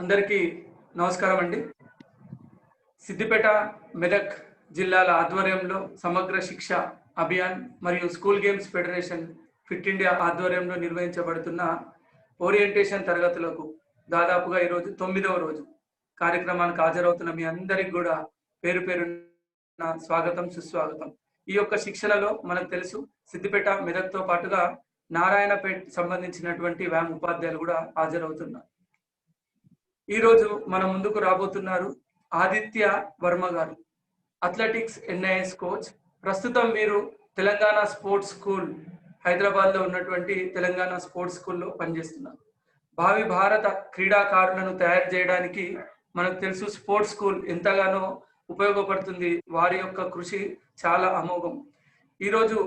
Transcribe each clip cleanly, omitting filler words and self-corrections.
అందరికీ నమస్కారం అండి. సిద్దిపేట మెదక్ జిల్లాల ఆధ్వర్యంలో సమగ్ర శిక్ష అభియాన్ మరియు school games federation fit India ఆధ్వర్యంలో నిర్వహించబడుతున్న ఓరియంటేషన్ తరగతులకు దాదాపుగా ఈరోజు 9వ రోజు కార్యక్రమానికి హాజరవుతున్న మీ అందరికి కూడా పేరు పేరున స్వాగతం సుస్వాగతం. ఈ యొక్క శిక్షణలో మనకు తెలుసు సిద్దిపేట మెదక్తో పాటుగా నారాయణపేట్ సంబంధించినటువంటి వ్యామ్ ఉపాధ్యాయులు కూడా హాజరవుతున్నారు. ఈ రోజు మన ముందుకు రాబోతున్నారు ఆదిత్య వర్మ గారు, అథ్లెటిక్స్ ఎన్ఐఎస్ కోచ్. ప్రస్తుతం వీరు తెలంగాణ స్పోర్ట్స్ స్కూల్ హైదరాబాద్ లో ఉన్నటువంటి తెలంగాణ స్పోర్ట్స్ స్కూల్లో పనిచేస్తున్నారు. భావి భారత క్రీడాకారులను తయారు చేయడానికి మనకు తెలుసు స్పోర్ట్స్ స్కూల్ ఎంతగానో ఉపయోగపడుతుంది. వారి యొక్క కృషి చాలా అమోఘం. ఈరోజు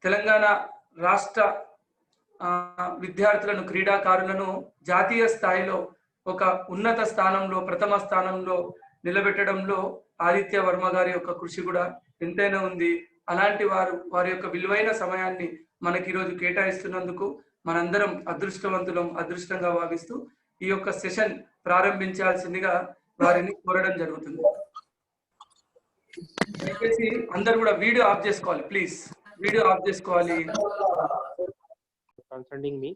తెలంగాణ రాష్ట్ర విద్యార్థులను క్రీడాకారులను జాతీయ స్థాయిలో ఒక ఉన్నత స్థానంలో ప్రథమ స్థానంలో నిలబెట్టడంలో ఆదిత్య వర్మ గారి యొక్క కృషి కూడా ఎంతైనా ఉంది. అలాంటి వారి యొక్క విలువైన సమయాన్ని మనకి ఈరోజు కేటాయిస్తున్నందుకు మనందరం అదృష్టంగా భావిస్తూ ఈ యొక్క సెషన్ ప్రారంభించాల్సిందిగా వారిని కోరడం జరుగుతుంది. దయచేసి అందరు కూడా వీడియో ఆఫ్ చేసుకోవాలి, ప్లీజ్ వీడియో ఆఫ్ చేసుకోవాలి. Concerning me,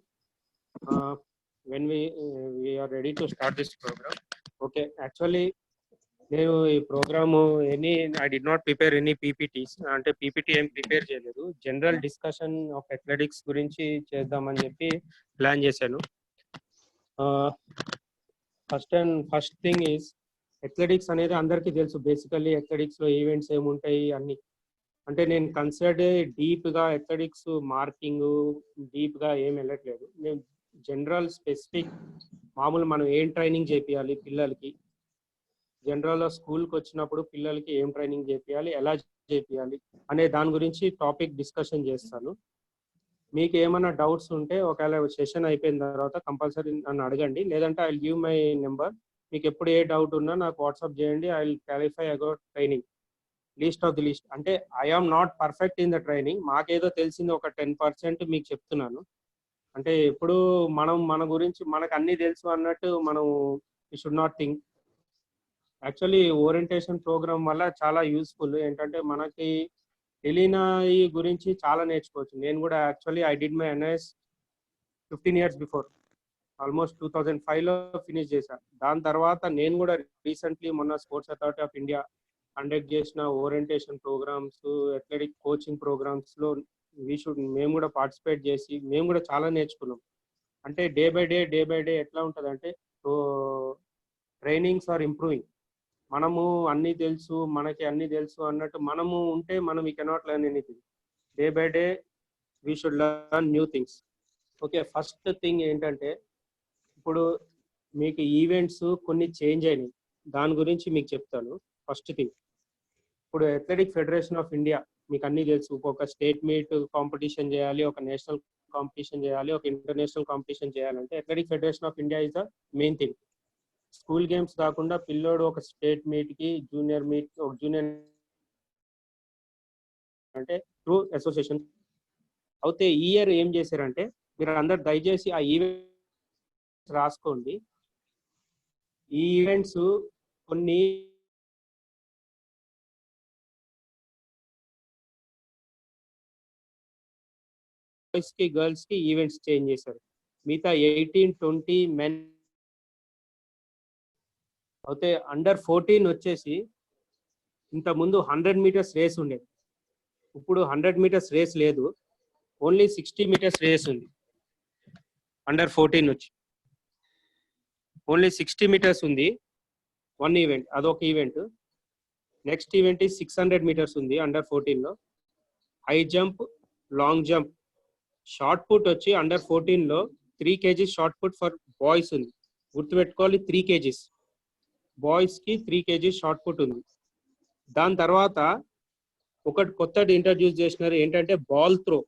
when we are ready to start this program. Okay, actually నేను ఈ programme I did not prepare any PPTs. అంటే PPT ఏం ప్రిపేర్ చేయలేదు. జనరల్ డిస్కషన్ ఆఫ్ అథ్లెటిక్స్ గురించి చేద్దామని చెప్పి ప్లాన్ చేశాను. ఫస్ట్ థింగ్ ఈజ్ అథ్లెటిక్స్ అనేది అందరికీ తెలుసు. బేసికల్లీ అథ్లెటిక్స్ లో ఈవెంట్స్ ఏముంటాయి అన్ని. అంటే నేను కన్సిడర్డ్ డీప్ గా అథ్లెటిక్స్ మార్కింగ్ డీప్ గా ఏం వెళ్ళట్లేదు. నేను జనరల్ స్పెసిఫిక్ మామూలు మనం ఏం ట్రైనింగ్ చేపియాలి పిల్లలకి, జనరల్ స్కూల్కి వచ్చినప్పుడు పిల్లలకి ఏం ట్రైనింగ్ చేపియాలి, ఎలా చేపియాలి అనే దాని గురించి టాపిక్ డిస్కషన్ చేస్తాను. మీకు ఏమైనా డౌట్స్ ఉంటే ఒకవేళ సెషన్ అయిపోయిన తర్వాత కంపల్సరీ నన్ను అడగండి, లేదంటే I will give my number. మీకు ఎప్పుడు ఏ డౌట్ ఉన్నా నాకు వాట్సాప్ చేయండి. I will clarify about training least of the least. అంటే I am not perfect in the training. మాకేదో తెలిసింది ఒక 10% మీకు చెప్తున్నాను. అంటే ఎప్పుడు మన గురించి మనకు అన్ని తెలుసు అన్నట్టు మనం we should not think. Actually orientation programme వల్ల చాలా యూస్ఫుల్. ఏంటంటే మనకి తెలియని గురించి చాలా నేర్చుకోవచ్చు. నేను కూడా actually I did my NIS 15 years before, almost 2005లో ఫినిష్ చేశాను. దాని తర్వాత నేను కూడా రీసెంట్లీ మొన్న sports authority of India conduct చేసిన orientation programs, athletic coaching programs లో మేము కూడా పార్టిసిపేట్ చేసి మేము కూడా చాలా నేర్చుకున్నాం. అంటే డే బై డే ఎట్లా ఉంటుంది అంటే ట్రైనింగ్స్ ఆర్ ఇంప్రూవింగ్. మనము మనకి అన్ని తెలుసు అన్నట్టు మనము ఉంటే మనం we cannot learn anything. Day by day we should learn new things. Okay, first thing ఏంటంటే ఇప్పుడు మీకు ఈవెంట్స్ కొన్ని చేంజ్ అయినాయి, దాని గురించి మీకు చెప్తాను. ఫస్ట్ థింగ్, ఇప్పుడు అథ్లెటిక్ ఫెడరేషన్ ఆఫ్ ఇండియా మీకు అన్ని తెలుసు. ఒక స్టేట్ మీట్ కాంపిటీషన్ చేయాలి, ఒక నేషనల్ కాంపిటీషన్ చేయాలి, ఒక ఇంటర్నేషనల్ కాంపిటీషన్ చేయాలంటే athletic federation of India is the main thing. School games కాకుండా పిల్లోడు ఒక స్టేట్ మీట్ కి జూనియర్ మీట్ ఒక జూనియర్ అంటే త్రూ అసోసియేషన్ అయితే ఈ ఇయర్ ఏం చేశారంటే మీరు అందరు దయచేసి ఆ ఈవెంట్స్ రాసుకోండి. ఈ ఈవెంట్స్ కొన్ని బాయ్స్ కి గర్ల్స్ కి ఈవెంట్స్ చేంజ్ చేశారు. మిగతా 18, 20 మెన్ అయితే అండర్ 14 వచ్చేసి ఇంత ముందు 100 meters రేస్ ఉండేది. ఇప్పుడు 100 meters రేస్ లేదు, ఓన్లీ 60 meters రేస్ ఉంది. అండర్ 14 వచ్చి ఓన్లీ 60 meters ఉంది. వన్ ఈవెంట్, అదొక ఈవెంట్. నెక్స్ట్ ఈవెంట్ 600 meters ఉంది అండర్ 14 లో. High jump, long jump, shot put వచ్చి అండర్ 14 లో 3 kg shot put for boys ఉంది. గుర్తుపెట్టుకోవాలి, 3 kg బాయ్స్ కి 3 kg షార్ట్ పుట్ ఉంది. దాని తర్వాత ఒకటి కొత్తది ఇంట్రడ్యూస్ చేసినారు, ఏంటంటే బాల్ త్రో.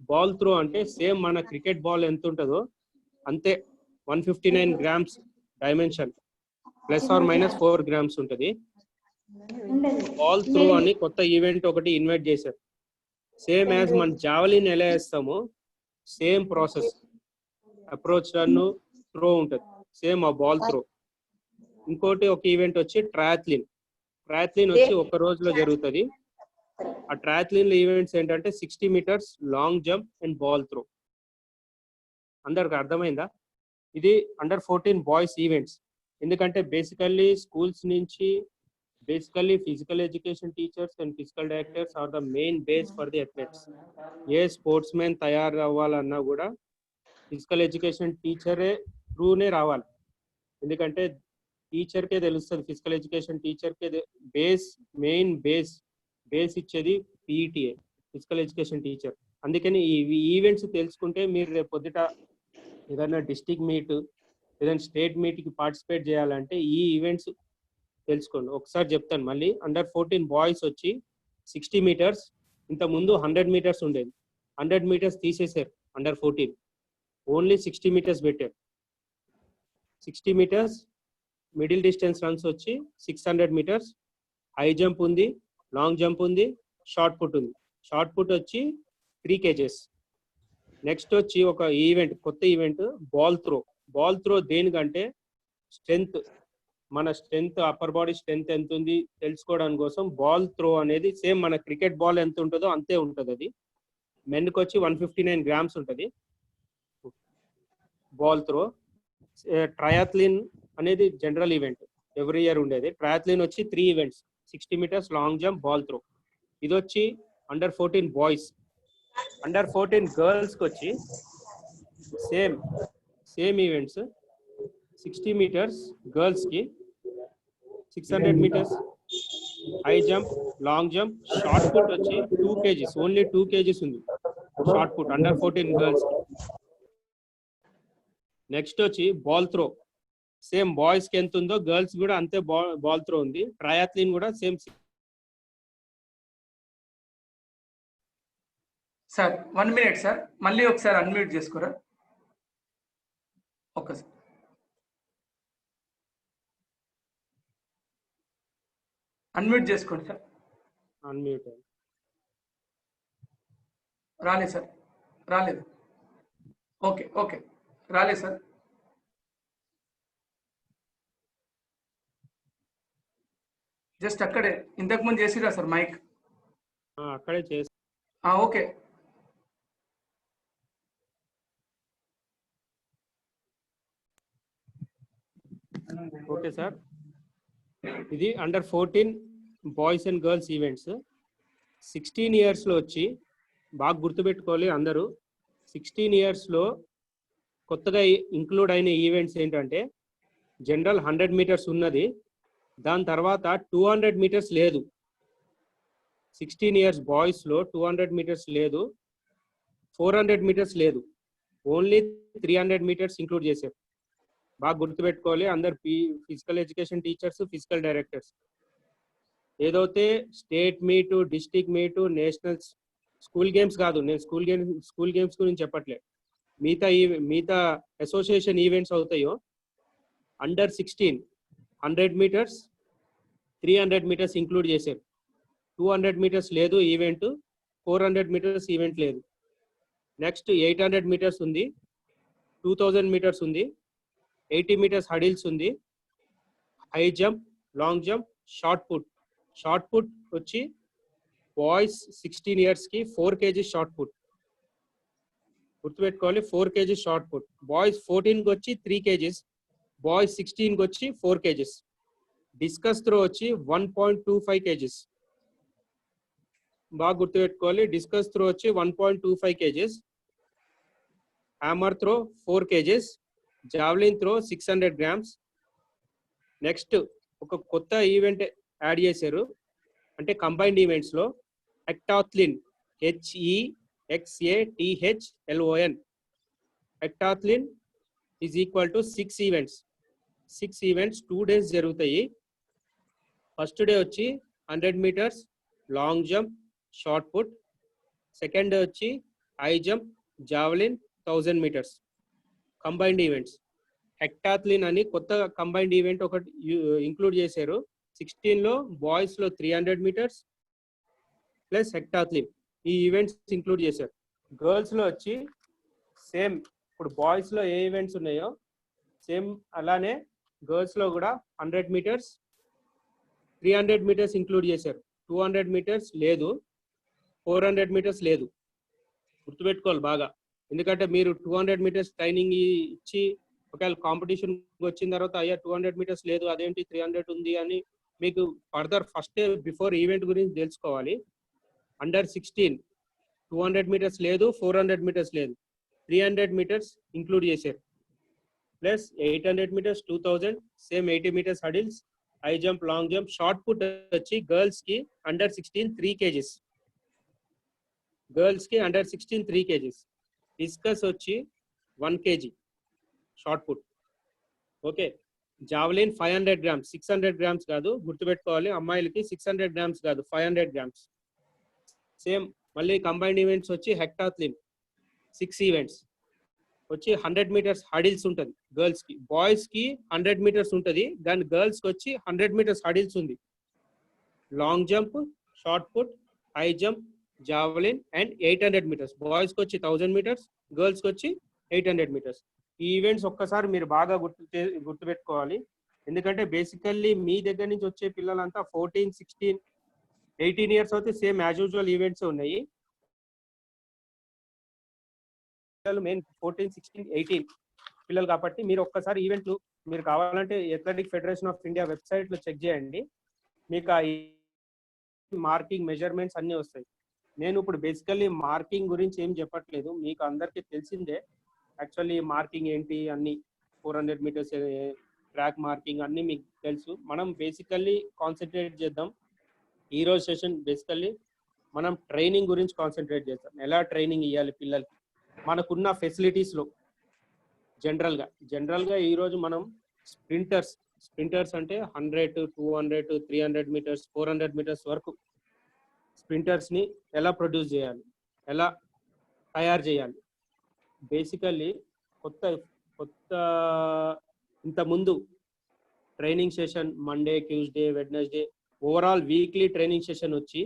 బాల్ త్రో అంటే సేమ్ మన క్రికెట్ బాల్ ఎంత ఉంటుందో అంతే, 159 grams డైమెన్షన్, +or- 4 grams ఉంటుంది. బాల్ త్రో అని కొత్త ఈవెంట్ ఒకటి ఇన్వైట్ చేశారు. సేమ్ యాజ్ మన జావలిన్ ఎలా వేస్తామో same process, approach run throw ఉంటుంది. సేమ్ ఆ బాల్ త్రో. ఇంకోటి ఒక ఈవెంట్ వచ్చి ట్రయాథ్లిన్. ట్రయాథ్లిన్ వచ్చి ఒక రోజులో జరుగుతుంది. ఆ ట్రయాథ్లిన్ ఈవెంట్స్ ఏంటంటే 60 metres, long jump and ball throw. అందరికి అర్థమైందా? ఇది అండర్ 14 బాయ్స్ ఈవెంట్స్. ఎందుకంటే బేసికల్లీ స్కూల్స్ నుంచి basically physical education teachers and physical directors are the main base for the athletes. ఏ స్పోర్ట్స్ మెన్ తయారు అవ్వాలన్నా కూడా ఫిజికల్ ఎడ్యుకేషన్ టీచరే త్రూనే రావాలి. ఎందుకంటే టీచర్కే తెలుస్తుంది, ఫిజికల్ ఎడ్యుకేషన్ టీచర్కే మెయిన్ బేస్ ఇచ్చేది పీఈటీఏ, ఫిజికల్ ఎడ్యుకేషన్ టీచర్. అందుకని ఈ ఈవెంట్స్ తెలుసుకుంటే మీరు రేపు పొద్దుట ఏదైనా డిస్ట్రిక్ట్ మీట్, ఏదైనా స్టేట్ మీట్కి పార్టిసిపేట్ చేయాలంటే ఈ ఈవెంట్స్ తెలుసుకోండి. ఒకసారి చెప్తాను మళ్ళీ. అండర్ 14 బాయ్స్ వచ్చి 60 మీటర్స్, ఇంతకుముందు 100 మీటర్స్ ఉండేది, 100 మీటర్స్ తీసేశారు. అండర్ 14 ఓన్లీ 60 మీటర్స్ పెట్టారు. 60 మీటర్స్ మిడిల్ డిస్టెన్స్ రన్స్ వచ్చి 600 మీటర్స్, హై జంప్ ఉంది, లాంగ్ జంప్ ఉంది, షార్ట్ పుట్ ఉంది. షార్ట్ పుట్ వచ్చి 3 kgs. నెక్స్ట్ వచ్చి ఒక ఈవెంట్, కొత్త event ball throw. Ball throw దేనికంటే స్ట్రెంగ్త్, మన స్ట్రెంగ్త్, అప్పర్ బాడీ స్ట్రెంగ్త్ ఎంత ఉంది తెలుసుకోవడానికి కోసం బాల్ త్రో అనేది సేమ్ మన క్రికెట్ బాల్ ఎంత ఉంటుందో అంతే ఉంటుంది. అది మెన్కి వచ్చి 159 గ్రామ్స్ ఉంటుంది బాల్ త్రో. ట్రయాథ్లిన్ అనేది జనరల్ ఈవెంట్, ఎవ్రీ ఇయర్ ఉండేది. ట్రయాథ్లిన్ వచ్చి 3 events, 60 metres, long jump, ball throw. ఇది వచ్చి అండర్ 14 బాయ్స్. అండర్ 14 గర్ల్స్కి వచ్చి సేమ్ ఈవెంట్స్, 60 మీటర్స్ గర్ల్స్కి, 600 metres, high jump, long jump, shot put వచ్చి 2 kgs, ఓన్లీ 2 kgs ఉంది షార్ట్ పుట్ అండర్ 14 గర్ల్స్కి. నెక్స్ట్ వచ్చి బాల్ త్రో. సేమ్ బాయ్స్కి ఎంత ఉందో గర్ల్స్ కూడా అంతే బాల్ త్రో ఉంది. ట్రయాథ్లిన్ కూడా సేమ్. సార్ 1 minute సార్, మళ్ళీ ఒకసారి అన్మ్యూట్ చేసుకోరా ఒక్కసారి. అన్మ్యూట్ చేసుకోండి సార్. అన్మ్యూట్ రాలేదు సార్, రాలేదు. ఓకే రాలేదు సార్. జస్ట్ అక్కడే ఇంతకుముందు చేసిరా సార్ మైక్? అక్కడే చేసి. ఓకే. ఓకే సార్, ఇది under 14 boys and girls events. 16 ఇయర్స్లో వచ్చి బాగా గుర్తుపెట్టుకోవాలి అందరూ. 16 ఇయర్స్లో కొత్తగా ఇంక్లూడ్ అయిన ఈవెంట్స్ ఏంటంటే జనరల్ 100 మీటర్స్ ఉన్నది, దాని తర్వాత 200 మీటర్స్ లేదు. 16 ఇయర్స్ బాయ్స్లో 200 మీటర్స్ లేదు, 400 మీటర్స్ లేదు, ఓన్లీ 300 మీటర్స్ ఇంక్లూడ్ చేశారు. బాగా గుర్తుపెట్టుకోవాలి అందరు physical education teachers, physical directors. ఏదైతే state meet, district meet, nationals, school games కాదు, నేను స్కూల్ గేమ్స్ గురించి చెప్పట్లే, మిగతా అసోసియేషన్ ఈవెంట్స్ అవుతాయో అండర్ 16 100 మీటర్స్, 300 మీటర్స్ ఇంక్లూడ్ చేశారు. 200 మీటర్స్ లేదు ఈవెంట్, 400 మీటర్స్ ఈవెంట్ లేదు. నెక్స్ట్ 800 మీటర్స్ ఉంది, 2000 మీటర్స్ ఉంది, 80 మీటర్స్ హడిల్స్ ఉంది, high jump, long jump, shot put. Shot put వచ్చి బాయ్స్ 16 ఇయర్స్కి 4 kgs షార్ట్ పుట్. గుర్తుపెట్టుకోవాలి 4 kgs షార్ట్ పుట్. బాయ్స్ 14కి వచ్చి 3 kgs, బాయ్స్ 16కి వచ్చి 4 kgs. డిస్కస్ త్రో వచ్చి 1.25 kgs. బాగా గుర్తుపెట్టుకోవాలి, డిస్కస్ త్రో వచ్చి 1.25 kgs, hammer throw 4 kgs, javelin throw 600 grams. Next ఒక కొత్త ఈవెంట్ యాడ్ చేశారు, అంటే కంబైన్డ్ ఈవెంట్స్లో hexathlon, HEXATHLON. Hexathlon is equal to 6 events. 6 events 2 days జరుగుతాయి. ఫస్ట్ డే వచ్చి 100 metres, long jump, shot put. Second day వచ్చి high jump, javelin, 1000 metres. Combined events. Hexathlon అని కొత్త కంబైన్డ్ ఈవెంట్ ఒకటి ఇంక్లూడ్ చేశారు. 16లో బాయ్స్లో 300 మీటర్స్ ప్లస్ హెక్టాథ్లిన్, ఈ events include చేశారు. గర్ల్స్లో వచ్చి సేమ్ ఇప్పుడు బాయ్స్లో ఏ ఈవెంట్స్ ఉన్నాయో సేమ్ అలానే గర్ల్స్ లో కూడా 100 మీటర్స్ 300 మీటర్స్ ఇంక్లూడ్ చేశారు. 200 మీటర్స్ లేదు, 400 మీటర్స్ లేదు. గుర్తుపెట్టుకోవాలి బాగా. ఎందుకంటే మీరు 200 మీటర్స్ ట్రైనింగ్ ఇచ్చి ఒకవేళ కాంపిటీషన్ వచ్చిన తర్వాత అయ్యా 200 మీటర్స్ లేదు, అదేంటి 300 ఉంది అని మీకు ఫర్దర్ ఫస్ట్ బిఫోర్ ఈవెంట్ గురించి తెలుసుకోవాలి. అండర్ 16 200 మీటర్స్ లేదు, 400 మీటర్స్ లేదు, 300 మీటర్స్ ఇంక్లూడ్ చేశారు. Plus 800 metres 2000 same 80 metres hurdles, high jump, long jump, shot put వచ్చి గర్ల్స్ కి అండర్ 16 3 kgs, గర్ల్స్ కి అండర్ 16 3 kgs, డిస్కస్ వచ్చి 1 kg shot put. Okay, javelin 500 grams, 600 grams కాదు, గుర్తుపెట్టుకోవాలి. అమ్మాయిలకి 600 గ్రామ్స్ కాదు, 500 గ్రామ్స్. సేమ్ మళ్ళీ కంబైన్డ్ ఈవెంట్స్ వచ్చి హెక్టాథ్లిన్ 6 ఈవెంట్స్ వచ్చి 100 మీటర్స్ హడిల్స్ ఉంటుంది గర్ల్స్ కి. బాయ్స్ కి 100 మీటర్స్ ఉంటుంది, దాని గర్ల్స్ కి వచ్చి 100 మీటర్స్ హడిల్స్ ఉంది. Long jump, shot put, high jump, javelin and 800 metres. Boys కి వచ్చి 1000 మీటర్స్, గర్ల్స్ కి వచ్చి 800 మీటర్స్. ఈ ఈవెంట్స్ ఒక్కసారి మీరు బాగా గుర్తుపెట్టుకోవాలి. ఎందుకంటే బేసికల్లీ మీ దగ్గర నుంచి వచ్చే పిల్లలంతా 14, 16, 18 ఇయర్స్ అయితే సేమ్ యాజ్ యూజువల్ ఈవెంట్స్ ఉన్నాయి. మెయిన్ 14, 16, 18 పిల్లలు కాబట్టి మీరు ఒక్కసారి ఈవెంట్లు మీరు కావాలంటే athletic federation of India website లో చెక్ చేయండి. మీకు ఆ మార్కింగ్ మెజర్మెంట్స్ అన్ని వస్తాయి. నేను ఇప్పుడు బేసికల్లీ మార్కింగ్ గురించి ఏం చెప్పట్లేదు, మీకు అందరికీ తెలిసిందే. యాక్చువల్లీ మార్కింగ్ ఏంటి అన్ని 400 మీటర్స్ ట్రాక్ మార్కింగ్ అన్ని మీకు తెలుసు. మనం బేసికల్లీ కాన్సన్ట్రేట్ చేద్దాం. ఈ రోజు సెషన్ బేసికల్లీ మనం ట్రైనింగ్ గురించి కాన్సన్ట్రేట్ చేద్దాం. ఎలా ట్రైనింగ్ ఇవ్వాలి పిల్లలకి మనకున్న ఫెసిలిటీస్ లో. జనరల్ గా ఈ రోజు మనం స్ప్రింటర్స్ అంటే 100, 200, 300 మీటర్స్, 400 మీటర్స్ వరకు స్ప్రింటర్స్ ని ఎలా ప్రొడ్యూస్ చేయాలి, ఎలా తయారు చేయాలి. బేసికల్లీ కొత్త ఇంత ముందు training session Monday, Tuesday, Wednesday, overall weekly training session వచ్చి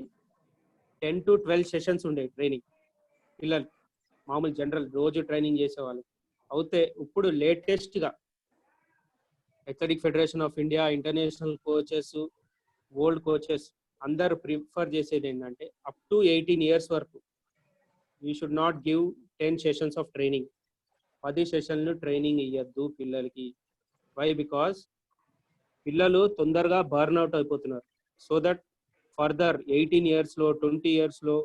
10 to 12 సెషన్స్ ఉండేవి ట్రైనింగ్ పిల్లలు. మామూలు జనరల్ రోజు ట్రైనింగ్ చేసేవాళ్ళు అయితే ఇప్పుడు లేటెస్ట్ గా athletic federation of India, international coaches, world coaches అందరు ప్రిఫర్ చేసేది ఏంటంటే అప్ టు 18 ఇయర్స్ వరకు you should not give 10 sessions of training. 10 సెషన్లు ట్రైనింగ్ ఇవ్వద్దు పిల్లలకి. వై? బికాస్ పిల్లలు తొందరగా బర్న్ అవుట్ అయిపోతున్నారు. సో దట్ ఫర్దర్ 18 ఇయర్స్ లో, 20 ఇయర్స్ లో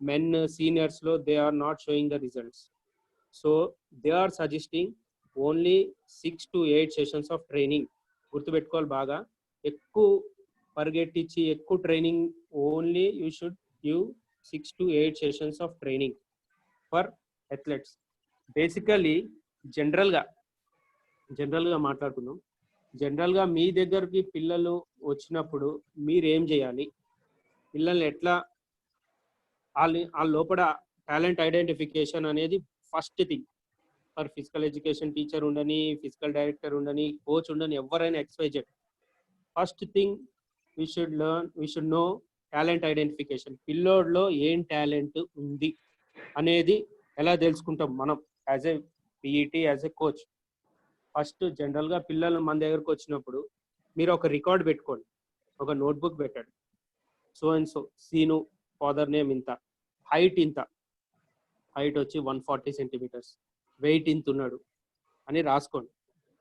men seniors lo they are not showing the results. So they are suggesting only 6 to 8 sessions of training. గుర్తుపెట్టుకోవాలి బాగా. ఎక్కువ పరిగెట్టించి ఎక్కువ training only you should give 6 to 8 sessions of training for athletes. Basically general గా మాట్లాడుకుందాం. General గా మీ దగ్గరికి పిల్లలు వచ్చినప్పుడు మీరు ఏం చేయాలి, పిల్లల్ని ఎట్లా ఆ లోపల టాలెంట్ ఐడెంటిఫికేషన్ అనేది first thing. For physical education teacher ఉండని, ఫిజికల్ డైరెక్టర్ ఉండని, కోచ్ ఉండని, ఎవరైనా XYZ, first thing we should know talent identification. పిల్లోడ్లో ఏం టాలెంట్ ఉంది అనేది ఎలా తెలుసుకుంటాం మనం as a PET, as a coach. First జనరల్గా పిల్లలు మన దగ్గరకు వచ్చినప్పుడు మీరు ఒక రికార్డ్ పెట్టుకోండి, ఒక నోట్బుక్ పెట్టండి. So and so Seenu father name ఇంత, హైట్ ఇంత, హైట్ వచ్చి 140 సెంటీమీటర్స్, వెయిట్ ఇంత ఉన్నాడు అని రాసుకోండి.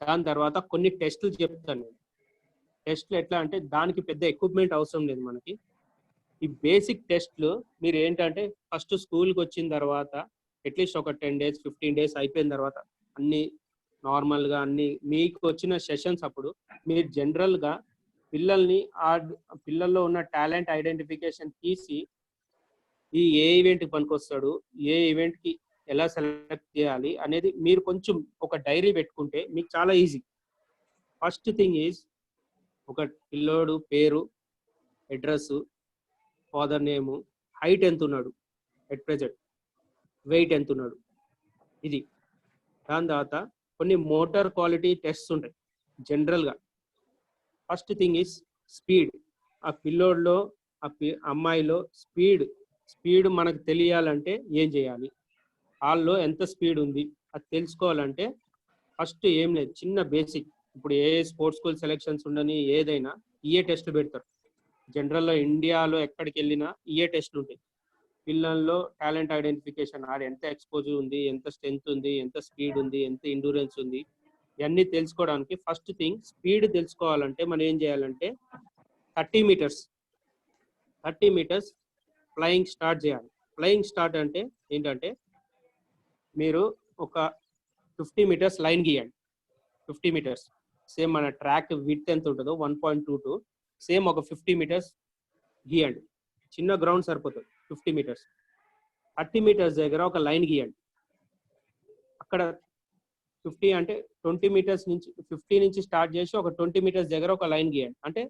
దాని తర్వాత కొన్ని టెస్టులు చెప్తాను నేను. టెస్ట్లు ఎట్లా అంటే దానికి పెద్ద ఎక్విప్మెంట్ అవసరం లేదు మనకి. ఈ బేసిక్ టెస్ట్లు మీరు ఏంటంటే ఫస్ట్ స్కూల్కి వచ్చిన తర్వాత అట్లీస్ట్ ఒక 10 days 15 days అయిపోయిన తర్వాత అన్ని నార్మల్గా అన్ని మీకు వచ్చిన సెషన్స్ అప్పుడు మీరు జనరల్గా పిల్లల్లో ఉన్న టాలెంట్ ఐడెంటిఫికేషన్ తీసి ఈ ఏ ఈవెంట్కి పనికొస్తాడు, ఏ ఈవెంట్కి ఎలా సెలెక్ట్ చేయాలి అనేది మీరు కొంచెం ఒక డైరీ పెట్టుకుంటే మీకు చాలా ఈజీ. ఫస్ట్ థింగ్ ఈజ్ ఒక పిల్లోడు పేరు, అడ్రస్, ఫాదర్ నేము, హైట్ ఎంత ఉన్నాడు ఎట్ ప్రెజెంట్, వెయిట్ ఎంత ఉన్నాడు, ఇది. దాని తర్వాత కొన్ని మోటార్ క్వాలిటీ టెస్ట్స్ ఉంటాయి జనరల్గా. First thing is speed. ఆ పిల్లోడ్లో అమ్మాయిలో స్పీడ్ మనకు తెలియాలంటే ఏం చేయాలి, వాళ్ళలో ఎంత స్పీడ్ ఉంది అది తెలుసుకోవాలంటే ఫస్ట్ ఏం లేదు, చిన్న బేసిక్. ఇప్పుడు ఏ స్పోర్ట్స్ స్కూల్ సెలెక్షన్స్ ఉండని ఏదైనా ఈఏ టెస్ట్ పెడతారు. జనరల్లో ఇండియాలో ఎక్కడికి వెళ్ళినా ఈఏ టెస్ట్ ఉంటాయి. పిల్లల్లో టాలెంట్ ఐడెంటిఫికేషన్, ఆడ ఎంత ఎక్స్పోజర్ ఉంది, ఎంత స్ట్రెంత్ ఉంది, ఎంత స్పీడ్ ఉంది, ఎంత ఎండ్యూరెన్స్ ఉంది, ఇవన్నీ తెలుసుకోవడానికి ఫస్ట్ థింగ్ స్పీడ్ తెలుసుకోవాలంటే మనం ఏం చేయాలంటే 30 మీటర్స్ ఫ్లయింగ్ స్టార్ట్ చేయాలి. ఫ్లయింగ్ స్టార్ట్ అంటే ఏంటంటే మీరు ఒక 50 మీటర్స్ లైన్ గీయండి. 50 మీటర్స్ సేమ్ మన ట్రాక్ విడ్త్ ఎంత ఉంటుందో 1.22 సేమ్ ఒక 50 మీటర్స్ గీయండి. చిన్న గ్రౌండ్ సరిపోతుంది 50 మీటర్స్. 30 మీటర్స్ దగ్గర ఒక లైన్ గీయండి. అక్కడ 50 అంటే 20 మీటర్స్ నుంచి 50 నుంచి స్టార్ట్ చేసి ఒక 20 మీటర్స్ దగ్గర ఒక లైన్ గీయండి. అంటే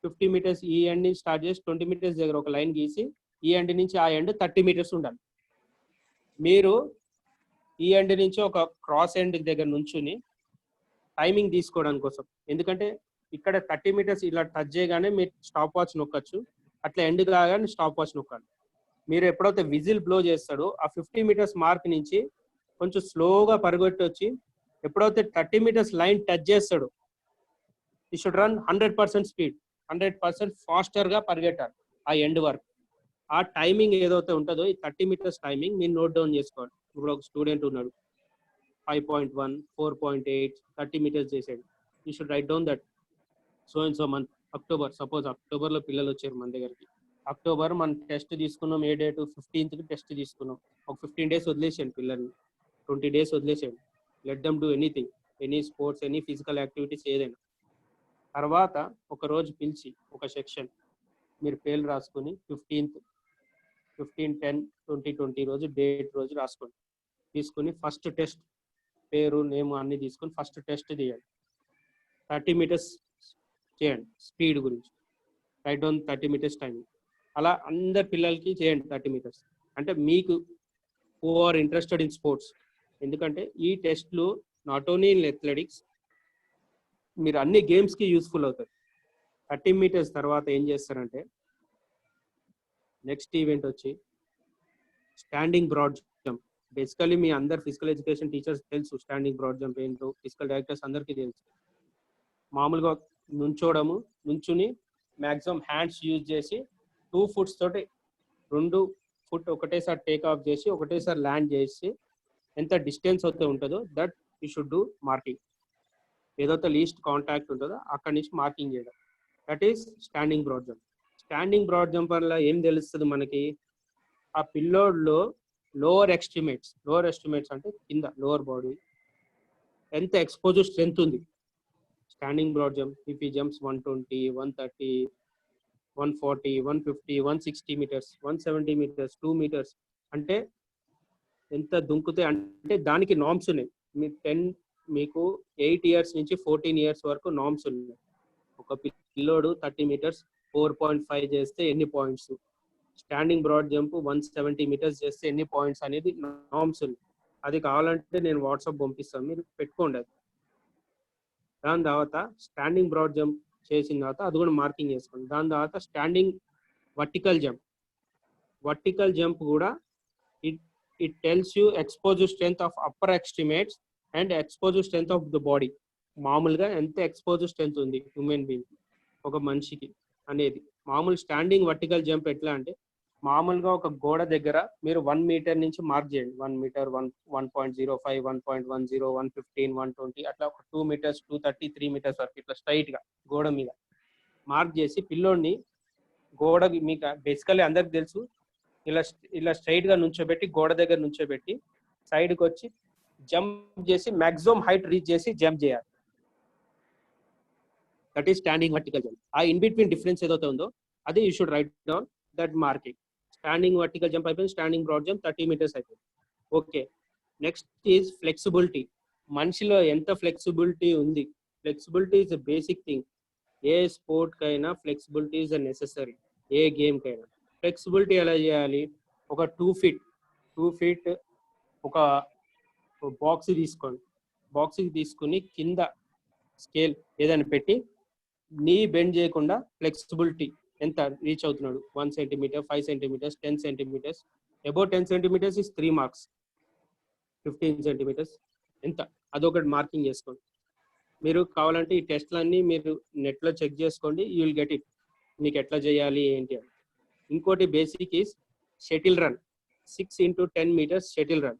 50 మీటర్స్ ఈ ఎండ్ నుంచి స్టార్ట్ చేసి 20 మీటర్స్ దగ్గర ఒక లైన్ గీసి ఈ ఎండ్ నుంచి ఆ ఎండ్ 30 మీటర్స్ ఉండాలి. మీరు ఈ ఎండ్ నుంచి ఒక క్రాస్ ఎండ్ దగ్గర నుంచుని టైమింగ్ తీసుకోవడానికి కోసం, ఎందుకంటే ఇక్కడ 30 మీటర్స్ ఇలా టచ్ చేయగానే మీరు స్టాప్ వాచ్ నొక్కచ్చు, అట్లా ఎండ్ కాగానే స్టాప్ వాచ్ నొక్కాలి. మీరు ఎప్పుడైతే విజిల్ బ్లో చేస్తాడో ఆ 50 మీటర్స్ మార్క్ నుంచి కొంచెం స్లోగా పరిగెట్టి వచ్చి ఎప్పుడైతే 30 మీటర్స్ లైన్ టచ్ చేస్తాడో ఈ షుడ్ రన్ 100% స్పీడ్, 100% ఫాస్టర్గా పరిగెట్టాలి ఆ ఎండ్ వరకు. ఆ టైమింగ్ ఏదైతే ఉంటుందో ఈ 30 మీటర్స్ టైమింగ్ మీరు నోట్ డౌన్ చేసుకోవాలి. ఇప్పుడు ఒక స్టూడెంట్ ఉన్నాడు 5.1, 4.8 30 మీటర్స్ చేసాడు. You should write down that so and so month October, suppose అక్టోబర్లో పిల్లలు వచ్చారు మన దగ్గరికి. అక్టోబర్ మనం టెస్ట్ తీసుకున్నాం, ఏ డేట్ 15th టెస్ట్ తీసుకున్నాం. ఒక 15 days వదిలేసాను పిల్లల్ని, 20 days వదిలేసాను. Let them do anything, any sports, any physical activities ఏదైనా. తర్వాత ఒక రోజు పిలిచి ఒక సెక్షన్ మీరు పేర్లు రాసుకొని 15th 15/10/2020 రోజు డేట్ రోజు రాసుకోండి. తీసుకుని ఫస్ట్ టెస్ట్ పేరు నేమ్ అన్ని తీసుకొని ఫస్ట్ టెస్ట్ చేయండి. 30 మీటర్స్ చేయండి స్పీడ్ గురించి, రైట్ డౌన్ 30 మీటర్స్ టైం. అలా అందరి పిల్లలకి చేయండి 30 మీటర్స్. అంటే మీకు who are interested in sports, ఎందుకంటే ఈ టెస్ట్లు నాట్ ఓన్లీ ఇన్ అథ్లెటిక్స్, మీరు అన్ని గేమ్స్కి యూస్ఫుల్ అవుతాయి. 30 మీటర్స్ తర్వాత ఏం చేస్తారంటే నెక్స్ట్ ఈవెంట్ వచ్చి స్టాండింగ్ బ్రాడ్ జంప్. బేసికలీ మీ అందరు ఫిజికల్ ఎడ్యుకేషన్ టీచర్స్ తెలుసు స్టాండింగ్ బ్రాడ్ జంప్ ఏంటో, ఫిజికల్ డైరెక్టర్స్ అందరికీ తెలుసు. మామూలుగా నుంచుని మ్యాక్సిమం హ్యాండ్స్ యూజ్ చేసి 2 foot తోటి 2 foot ఒకటేసారి టేక్ ఆఫ్ చేసి ఒకటేసారి ల్యాండ్ చేసి ఎంత డిస్టెన్స్ అయితే ఉంటుందో that you should do marking. ఏదైతే లీస్ట్ కాంటాక్ట్ ఉంటుందో అక్కడి నుంచి మార్కింగ్ చేయడం, that is standing broad jump. Standing broad jump వల్ల ఏం తెలుస్తుంది మనకి, ఆ పిల్లోడ్లో లోవర్ ఎస్టిమేట్స్ అంటే కింద లోవర్ బాడీ ఎంత ఎక్స్పోజర్ స్ట్రెంత్ ఉంది. స్టాండింగ్ బ్రాడ్ జంప్ ఇఫ్ ఈ జంప్స్ 120, 130, 140, 150, 160 మీటర్స్, 170 మీటర్స్, 2 మీటర్స్ అంటే ఎంత దుంకుతే, అంటే దానికి నామ్స్ ఉన్నాయి. మీకు 8 years నుంచి 14 years వరకు నామ్స్ ఉన్నాయి. ఒక పిల్లోడు 30 మీటర్స్ 4.5 చేస్తే ఎన్ని points, standing broad jump 170 metres చేస్తే ఎన్ని పాయింట్స్ అనేది నామ్స్ ఉంది. అది కావాలంటే నేను వాట్సాప్ పంపిస్తాను, మీరు పెట్టుకోండి అది. దాని తర్వాత స్టాండింగ్ బ్రాడ్ జంప్ చేసిన తర్వాత అది కూడా మార్కింగ్ చేసుకోండి. దాని తర్వాత స్టాండింగ్ వర్టికల్ జంప్ కూడా it tells you explosive strength of upper extremities and explosive strength of the body. మామూలుగా ఎంత ఎక్స్పోజర్ స్ట్రెంత్ ఉంది హ్యూమన్ బీయింగ్ ఒక మనిషికి అనేది. మామూలు స్టాండింగ్ వర్టికల్ జంప్ ఎట్లా అంటే మామూలుగా ఒక గోడ దగ్గర మీరు 1 meter నుంచి మార్క్ చేయండి. 1 meter, 1.05, 1.10, 115, 120 అట్లా ఒక 2 meters, 230, 3 meters వరకు ఇట్లా స్ట్రైట్ గా గోడ మీద మార్క్ చేసి పిల్లోడిని గోడకి, మీకు బేసికలీ అందరికి తెలుసు, ఇలా స్ట్రైట్ గా నుంచోబెట్టి గోడ దగ్గర నుంచోబెట్టి సైడ్కి వచ్చి జంప్ చేసి మాక్సిమం హైట్ రీచ్ చేసి జంప్ చేయాలి. That is standing vertical jump. ఆ ఇన్ బిట్వీన్ డిఫరెన్స్ ఏదైతే ఉందో అది you should write down that marking. Standing vertical jump అయిపోయింది, స్టాండింగ్ బ్రాడ్ జంప్ 30 meters అయిపోయింది. Okay, next is flexibility. మనిషిలో ఎంత ఫ్లెక్సిబిలిటీ ఉంది, flexibility is a basic thing. ఏ స్పోర్ట్ కైనా ఫ్లెక్సిబిలిటీ ఈజ్ నెసెసరీ, ఏ గేమ్ కైనా. ఫ్లెక్సిబిలిటీ ఎలా చేయాలి, ఒక 2 feet ఒక బాక్స్ తీసుకోండి. బాక్స్కి తీసుకుని కింద స్కేల్ ఏదైనా పెట్టి నీ బెండ్ చేయకుండా ఫ్లెక్సిబిలిటీ ఎంత రీచ్ అవుతున్నాడు, 1 centimeter, 5 centimeters, 10 centimeters. Above 10 centimeters is 3 marks, 15 centimeters, ఎంత, అదొకటి మార్కింగ్ చేసుకోండి. మీరు కావాలంటే ఈ టెస్ట్లన్నీ మీరు నెట్లో చెక్ చేసుకోండి, యూ విల్ గెట్ ఇట్, మీకు ఎట్లా చేయాలి ఏంటి అని. ఇంకోటి basic is shuttle run, 6x10 meters shuttle run.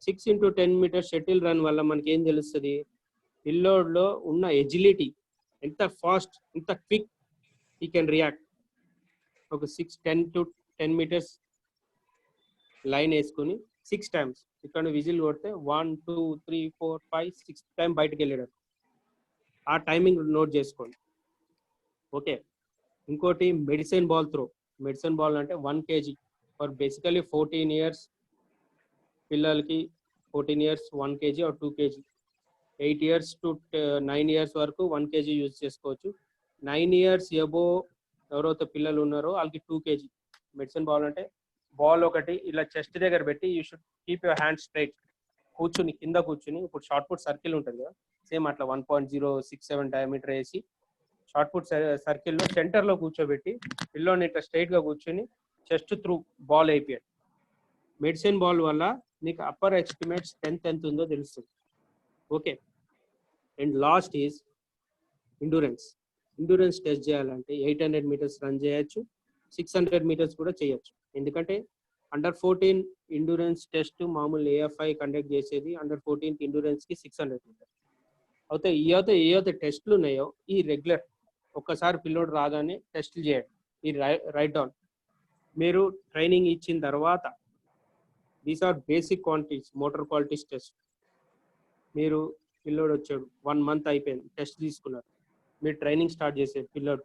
6x10 meters shuttle run వల్ల మనకి ఏం తెలుస్తుంది, పిల్లోడ్లో ఉన్న ఎజిలిటీ, ఎంత ఫాస్ట్, ఎంత క్విక్ ఈ కెన్ రియాక్ట్. ఒక 10 meters లైన్ వేసుకుని 6 times ఇక్కడ విజిల్ కొడితే 1 2 3 4 5 6 టైం బయటకు వెళ్ళాడు. ఆ టైమింగ్ నోట్ చేసుకోండి. ఓకే. ఇంకోటి medicine ball throw. Medicine ball అంటే 1 kg ఫర్ బేసికలీ 14 years పిల్లలకి, 14 years 1 kg or 2 kg, 8 years to 9 years వరకు 1 kg యూజ్ చేసుకోవచ్చు. 9 years అబో ఎవరైతే పిల్లలు ఉన్నారో వాళ్ళకి 2 kg. మెడిసిన్ బాల్ అంటే బాల్ ఒకటి ఇలా చెస్ట్ దగ్గర పెట్టి you should keep your hand straight, కూర్చుని కింద కూర్చుని, ఇప్పుడు షార్ట్ పుట్ సర్కిల్ ఉంటుంది కదా సేమ్ అట్లా 1.067 డయామీటర్ వేసి షార్ట్ పుట్ సర్కిల్లో సెంటర్లో కూర్చోబెట్టి పిల్లోని ఇట్లా స్ట్రైట్గా కూర్చొని చెస్ట్ త్రూ బాల్ అయిపోయాడు. మెడిసిన్ బాల్ వల్ల నీకు అప్పర్ ఎస్టిమేట్ స్ట్రెంత్ ఎంత ఉందో తెలుస్తుంది. Okay. And last is endurance. Endurance test చేయాలంటే 800 meters రన్ చేయొచ్చు, 600 meters కూడా చేయొచ్చు. ఎందుకంటే అండర్ 14 ఎండ్యూరెన్స్ టెస్ట్ మామూలు AFI కండక్ట్ చేసేది అండర్ 14 ఎండ్యూరెన్స్కి 600 meters. అయితే ఏ టెస్ట్లు ఉన్నాయో ఈ రెగ్యులర్ ఒక్కసారి పిల్లోడు రాగానే టెస్ట్లు చేయండి. ఈ రైట్ డౌన్ మీరు ట్రైనింగ్ ఇచ్చిన తర్వాత these are basic quantities, motor qualities test. మీరు పిల్లోడు వచ్చాడు 1 month అయిపోయింది, టెస్ట్ తీసుకున్నారు, మీరు ట్రైనింగ్ స్టార్ట్ చేసేది పిల్లోడు.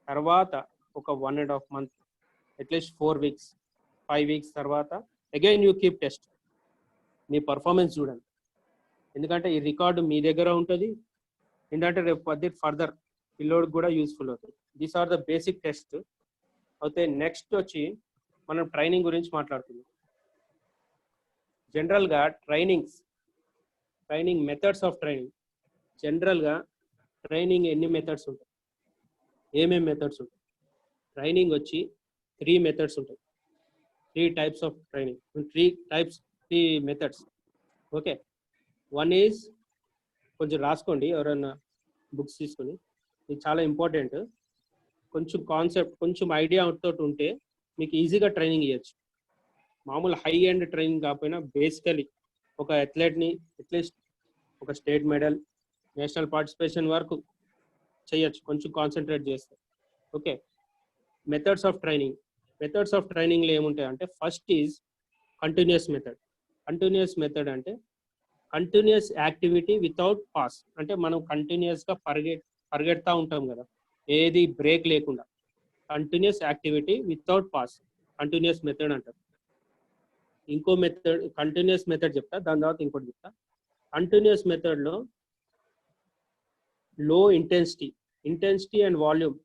తర్వాత ఒక 1.5 month, అట్లీస్ట్ 4 weeks 5 weeks తర్వాత again you keep test. Me performance చూడండి, ఎందుకంటే ఈ రికార్డు మీ దగ్గర ఉంటుంది. ఏంటంటే రేపు ఫర్దర్ పిల్లోడికి కూడా యూస్ఫుల్ అవుతుంది. These are the basic test. అయితే నెక్స్ట్ వచ్చి మనం ట్రైనింగ్ గురించి మాట్లాడుతున్నాం. జనరల్గా ట్రైనింగ్ మెథడ్స్ ఆఫ్ ట్రైనింగ్. జనరల్గా ట్రైనింగ్ ఎన్ని మెథడ్స్ ఉంటాయి, ఏమేమి మెథడ్స్ ఉంటాయి? ట్రైనింగ్ వచ్చి 3 methods ఉంటాయి. 3 types of training, 3 methods. Okay. 1 is, కొంచెం రాసుకోండి ఎవరైనా బుక్స్ తీసుకొని, ఇది చాలా ఇంపార్టెంట్. కొంచెం కాన్సెప్ట్, కొంచెం ఐడియా తోటి ఉంటే మీకు ఈజీగా ట్రైనింగ్ ఇవ్వచ్చు. మామూలు హై ఎండ్ ట్రైనింగ్ కాకపోయినా బేసికలీ ఒక అథ్లెట్ని అట్లీస్ట్ ఒక స్టేట్ మెడల్, నేషనల్ పార్టిసిపేషన్ వరకు చేయొచ్చు కొంచెం కాన్సన్ట్రేట్ చేస్తే. ఓకే. మెథడ్స్ ఆఫ్ ట్రైనింగ్లో ఏముంటాయి అంటే first is continuous method. Continuous method అంటే కంటిన్యూస్ యాక్టివిటీ వితౌట్ పాస్. అంటే మనం కంటిన్యూస్గా పరిగెడతా ఉంటాం కదా, ఏది బ్రేక్ లేకుండా. Continuous activity without past continuous method అంటారు. ఇంకో మెథడ్ కంటిన్యూస్ మెథడ్ చెప్తా, దాని తర్వాత ఇంకోటి చెప్తా. కంటిన్యూస్ మెథడ్లో లో intensity and volume.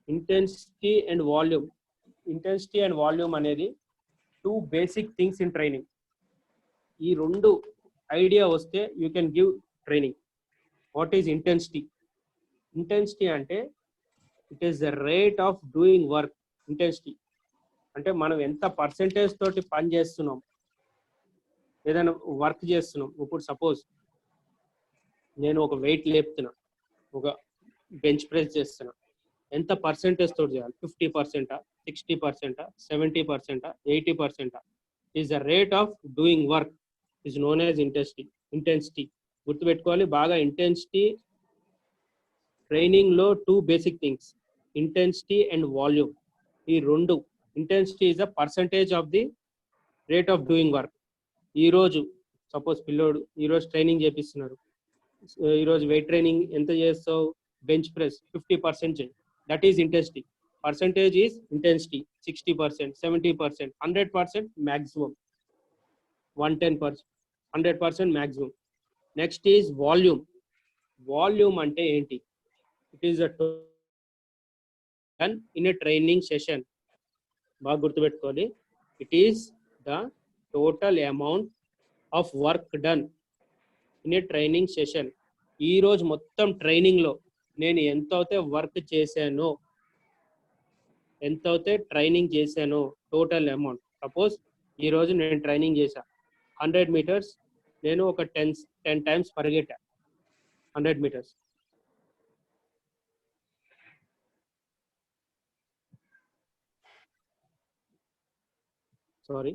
Intensity and volume అనేది 2 basic థింగ్స్ ఇన్ ట్రైనింగ్. ఈ 2 ఐడియా వస్తే you can give training. What is intensity? Intensity అంటే it is the rate of doing work. Intensity అంటే మనం ఎంత పర్సెంటేజ్ తోటి పని చేస్తున్నాం, ఏదైనా వర్క్ చేస్తున్నాం. ఇప్పుడు సపోజ్ నేను ఒక వెయిట్ లేపుతున్నా, ఒక బెంచ్ ప్రెస్ చేస్తున్నా, ఎంత పర్సెంటేజ్ తోటి చేయాలి? 50%, 60%, 70%, 80%? Is the rate of doing work is known as intensity. గుర్తుపెట్టుకోవాలి బాగా. ఇంటెన్సిటీ ట్రైనింగ్లో 2 basic things, intensity and volume. ఈ 2. Intensity is the percentage of the rate of doing work. ఈరోజు సపోజ్ పిల్లోడు ఈరోజు ట్రైనింగ్ చేపిస్తున్నారు, ఈరోజు వెయిట్ ట్రైనింగ్ ఎంత చేస్తావు? బెంచ్ ప్రెస్ 50% చేయి, that is intensity. Percentage is intensity. 60%, 70%, 100% maximum, 110%, 100% maximum. Next is volume. Volume అంటే ఏంటి? It is done in a training session. బాగా గుర్తుపెట్టుకోవాలి. It is the total amount of work done in a training session. ఈరోజు మొత్తం ట్రైనింగ్లో నేను ఎంతైతే work చేశానో, ఎంతైతే ట్రైనింగ్ చేశానో టోటల్ అమౌంట్. సపోజ్ ఈరోజు నేను ట్రైనింగ్ చేశా 100 meters, నేను ఒక 10 times పరిగెట్టా 100 meters. Sorry,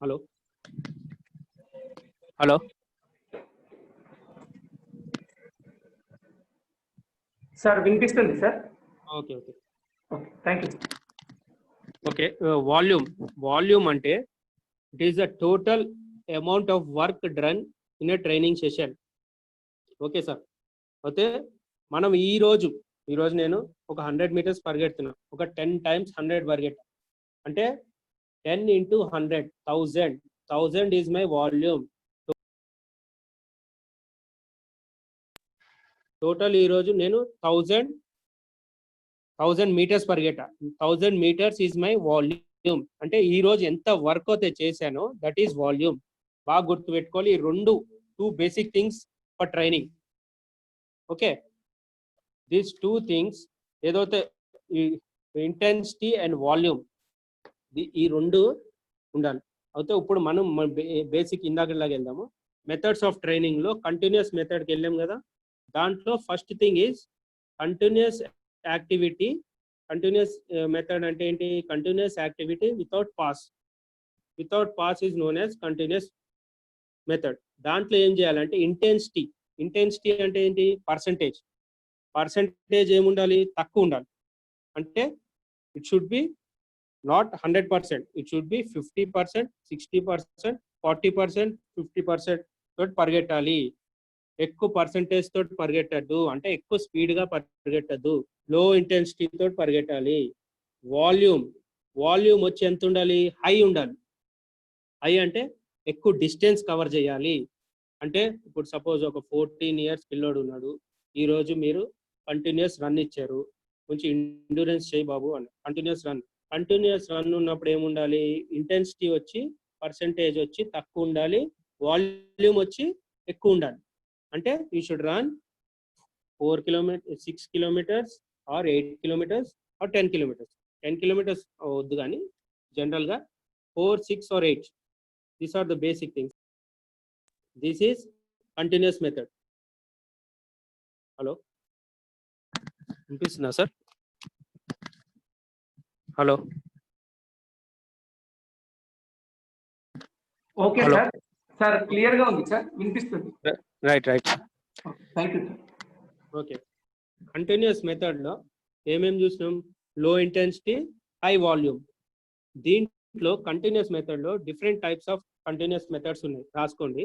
hello hello sir వినిపిస్తుంది sir. Okay okay okay, thank you. Okay, volume అంటే it is the total amount of work done in a training session. Okay sir. అయితే మనం ఈ రోజు నేను ఒక 100 meters పరిగెడుతున్నా, ఒక 10 times 100 పరిగెట్టా అంటే 10 into 100 1000 is my volume. Total ఈ రోజు నేను 1000 meters పరిగెట్టా. 1000 meters is my volume. అంటే ఈ రోజు ఎంత వర్క్ అయితే చేశానో దట్ ఈస్ వాల్యూమ్. బాగా గుర్తుపెట్టుకోవాలి ఈ two basic things for training. Okay, these two things ఏదైతే ఇంటెన్సిటీ అండ్ వాల్యూమ్ ఈ రెండు ఉండాలి. అయితే ఇప్పుడు మనం బేసిక్ ఇందాకలాగా వెళ్దాము. మెథడ్స్ ఆఫ్ ట్రైనింగ్ లో కంటిన్యూస్ మెథడ్కి వెళ్ళాం కదా. దాంట్లో first thing is continuous activity. Continuous method అంటే ఏంటి? Continuous activity without pass is known as continuous method. దాంట్లో ఏం చేయాలంటే ఇంటెన్సిటీ అంటే ఏంటి? పర్సంటేజ్ ఏముండాలి? తక్కువ ఉండాలి. అంటే it should B not 100%, it should B 50%, 60%, 40%, 50% తోటి పరిగెట్టాలి. ఎక్కువ పర్సంటేజ్ తోటి పరిగెట్టద్దు, అంటే ఎక్కువ స్పీడ్గా పరిగెట్టద్దు. లో ఇంటెన్సిటీ తోటి పరిగెట్టాలి. వాల్యూమ్ వచ్చి ఎంత ఉండాలి? హై ఉండాలి. హై అంటే ఎక్కువ డిస్టెన్స్ కవర్ చేయాలి. అంటే ఇప్పుడు సపోజ్ ఒక 14 years పిల్లోడు ఉన్నాడు. ఈరోజు మీరు కంటిన్యూస్ రన్ ఇచ్చారు, కొంచెం ఎండ్యూరెన్స్ చేయి బాబు అని. కంటిన్యూస్ రన్ ఉన్నప్పుడు ఏముండాలి? ఇంటెన్సిటీ వచ్చి పర్సంటేజ్ వచ్చి తక్కువ ఉండాలి, వాల్యూమ్ వచ్చి ఎక్కువ ఉండాలి. అంటే you should run 4 kilometers, 6 kilometers or 8 kilometers or 10 kilometers. 10 kilometers వద్దు కానీ జనరల్గా 4, 6 or 8. These are the basic things. This is continuous method. Hello, వినిపిస్తుందా sir? Hello okay sir. Sir clear గా ఉంది సార్, వినిపిస్తుంది. Right. Thank you sir. Okay, continuous మెథడ్లో ఏమేమి చూసినాం? Low intensity, high volume. దీంట్లో కంటిన్యూస్ మెథడ్లో different types of continuous methods ఉన్నాయి, రాసుకోండి,